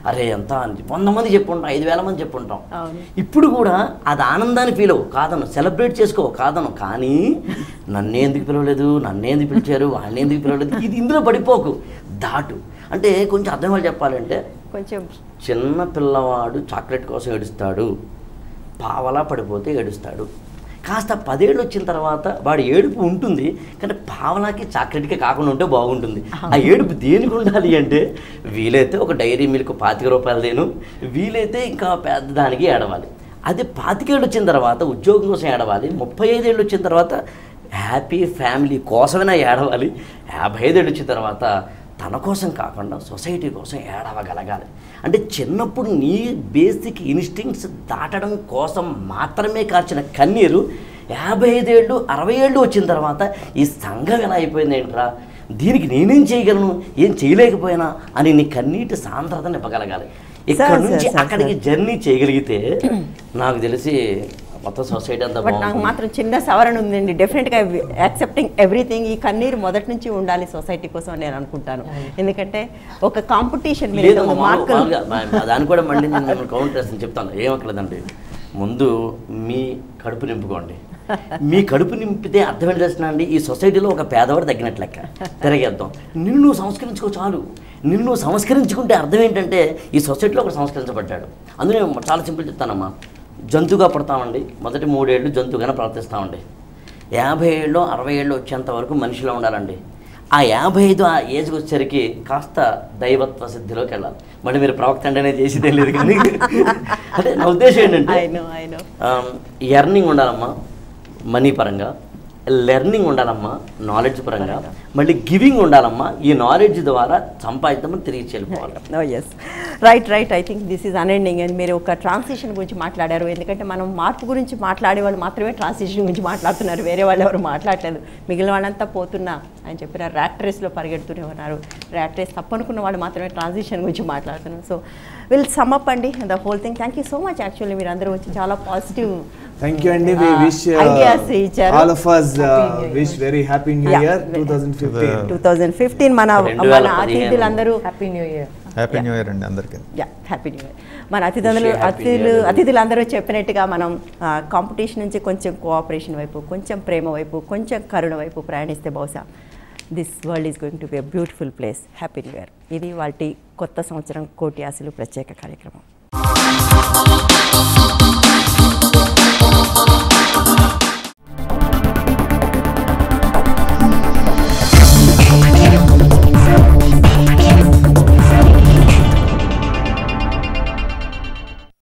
అరే ఎంత 100 మంది చెప్పుంటాం, 5,000 మంది చెప్పుంటాం. ఇప్పుడు కూడా అది ఆనందాన్ని ఫీల్ అవ్వు, కాదను, సెలబ్రేట్ చేసుకో, కాదను. కానీ నన్నే ఎందుకు పిలవలేదు, నన్నే ఎందుకు పిలిచారు, వాళ్ళని ఎందుకు పిలవలేదు, ఇది ఇందులో పడిపోకు, దాటు. అంటే కొంచెం అర్థం వాళ్ళు చెప్పాలంటే, కొంచెం చిన్న పిల్లవాడు చాక్లెట్ కోసం ఏడుస్తాడు, పావలా పడిపోతే ఏడుస్తాడు. కాస్త 10 ఏళ్ళు వచ్చిన తర్వాత వాడి ఏడుపు ఉంటుంది, కానీ పావలాకి చాక్లెట్కి కాకుండా ఉంటే బాగుంటుంది. ఆ ఏడుపు దేనికి ఉండాలి అంటే, వీలైతే ఒక డైరీ మిల్క్ 25 రూపాయలు దేను, వీలైతే ఇంకా పెద్ద దానికి ఏడవాలి. అదే 25 ఏళ్ళు వచ్చిన తర్వాత ఉద్యోగం కోసం ఏడవాలి, 35 ఏళ్ళు వచ్చిన తర్వాత హ్యాపీ ఫ్యామిలీ కోసమైనా ఏడవాలి, 55 ఏళ్ళు వచ్చిన తర్వాత తన కోసం కాకుండా సొసైటీ కోసం ఏడవగలగాలి. అంటే చిన్నప్పుడు నీ బేసిక్ ఇన్స్టింక్ట్స్ దాటడం కోసం మాత్రమే కార్చిన కన్నీరు 55 ఏళ్ళు 60 ఏళ్ళు వచ్చిన తర్వాత ఈ సంఘం ఎలా అయిపోయింది ఏంట్రా, దీనికి నేనేం చేయగలను, ఏం చేయలేకపోయినా అని నీ కన్నీటి సాంద్రత నింపగలగాలి. ఇక్కడ నుంచి అక్కడికి జర్నీ చేయగలిగితే నాకు తెలిసి మొత్తం సొసైటీ అంతా. బట్ నాకు మాత్రం చిన్న సవరణ ఉందండి, డెఫినెట్గా యాక్సెప్టింగ్ ఎవ్రీథింగ్. ఈ కన్నీరు మొదటి నుంచి ఉండాలి సొసైటీ కోసం అని నేను అనుకుంటాను. ఎందుకంటే ఒక కాంపిటీషన్ దాన్ని కూడా మళ్ళీ నేను కౌంటర్ చేస్తాను, చెప్తాను. ఏమక్కలేదండి, ముందు మీ కడుపు నింపుకోండి. మీ కడుపు నింపితే అర్థం ఏంటి చేస్తున్నా అండి, ఈ సొసైటీలో ఒక పేదవాడు తగ్గినట్లు లెక్క. తిరగేద్దాం, నిన్ను నువ్వు సంస్కరించుకో చాలు. నిన్ను నువ్వు సంస్కరించుకుంటే అర్థం ఏంటంటే ఈ సొసైటీలో ఒకటి సంస్కరించబడ్డాడు. అందులో చాలా సింపుల్ చెప్తానమ్మా, జంతువుగా పడతామండి, మొదటి 3 ఏళ్ళు జంతువుగానే ప్రవర్తిస్తామండి. 50 ఏళ్ళు 60 ఏళ్ళు వచ్చేంత వరకు మనిషిలో ఉండాలండి. ఆ 55 ఆ ఏజ్కి వచ్చేసరికి కాస్త దైవత్వ సిద్ధిలోకి వెళ్ళాలి. మళ్ళీ మీరు ప్రవక్త అంటే చేసేదేం లేదు, కానీ అంటే నా ఉద్దేశం ఏంటంటే ఎర్నింగ్ ఉండాలమ్మా మనీ పరంగా, లెర్నింగ్ ఉండాలమ్మా నాలెడ్జ్ పరంగా, మళ్ళీ గివింగ్ ఉండాలమ్మా. ఈ నాలెడ్జ్ ద్వారా సంపాదిద్దామని తిరిగి చెల్లిపోవాలి. Yes, right. I think this is unending. And మీరు ఒక ట్రాన్సిషన్ గురించి మాట్లాడారు. ఎందుకంటే మనం మార్పు గురించి మాట్లాడే వాళ్ళు మాత్రమే ట్రాన్సిషన్ గురించి మాట్లాడుతున్నారు, వేరే వాళ్ళు ఎవరు మాట్లాడలేదు. మిగిలిన వాళ్ళంతా పోతున్నా ఆయన చెప్పిన ర్యాట్ రేస్లో పరిగెడుతూనే ఉన్నారు. ర్యాట్ రేస్ తప్పనుకున్న వాళ్ళు మాత్రమే ట్రాన్సిషన్ గురించి మాట్లాడుతున్నారు. సో విల్ సమ్ అప్ అండి the whole thing. Thank you so much. Actually మీరు అందరూ వచ్చి చాలా positive Thank you, Andy. We wish all of us wish very happy New Year 2015. 2015 మన అతిథులందరూ happy new year. Happy new year అండి అందరికీ. Happy new year. మన అతిథులందరూ చెప్పినట్టుగా మనం కాంపిటీషన్ నుంచి కొంచెం కోఆపరేషన్ వైపు, కొంచెం ప్రేమ వైపు, కొంచెం కరుణ వైపు ప్రయాణిస్తే బహుశా this world is going to be a beautiful place. Happy new year. ఇది వాటి కొత్త సంవత్సరం కోటి ఆశలు ప్రత్యేక కార్యక్రమం.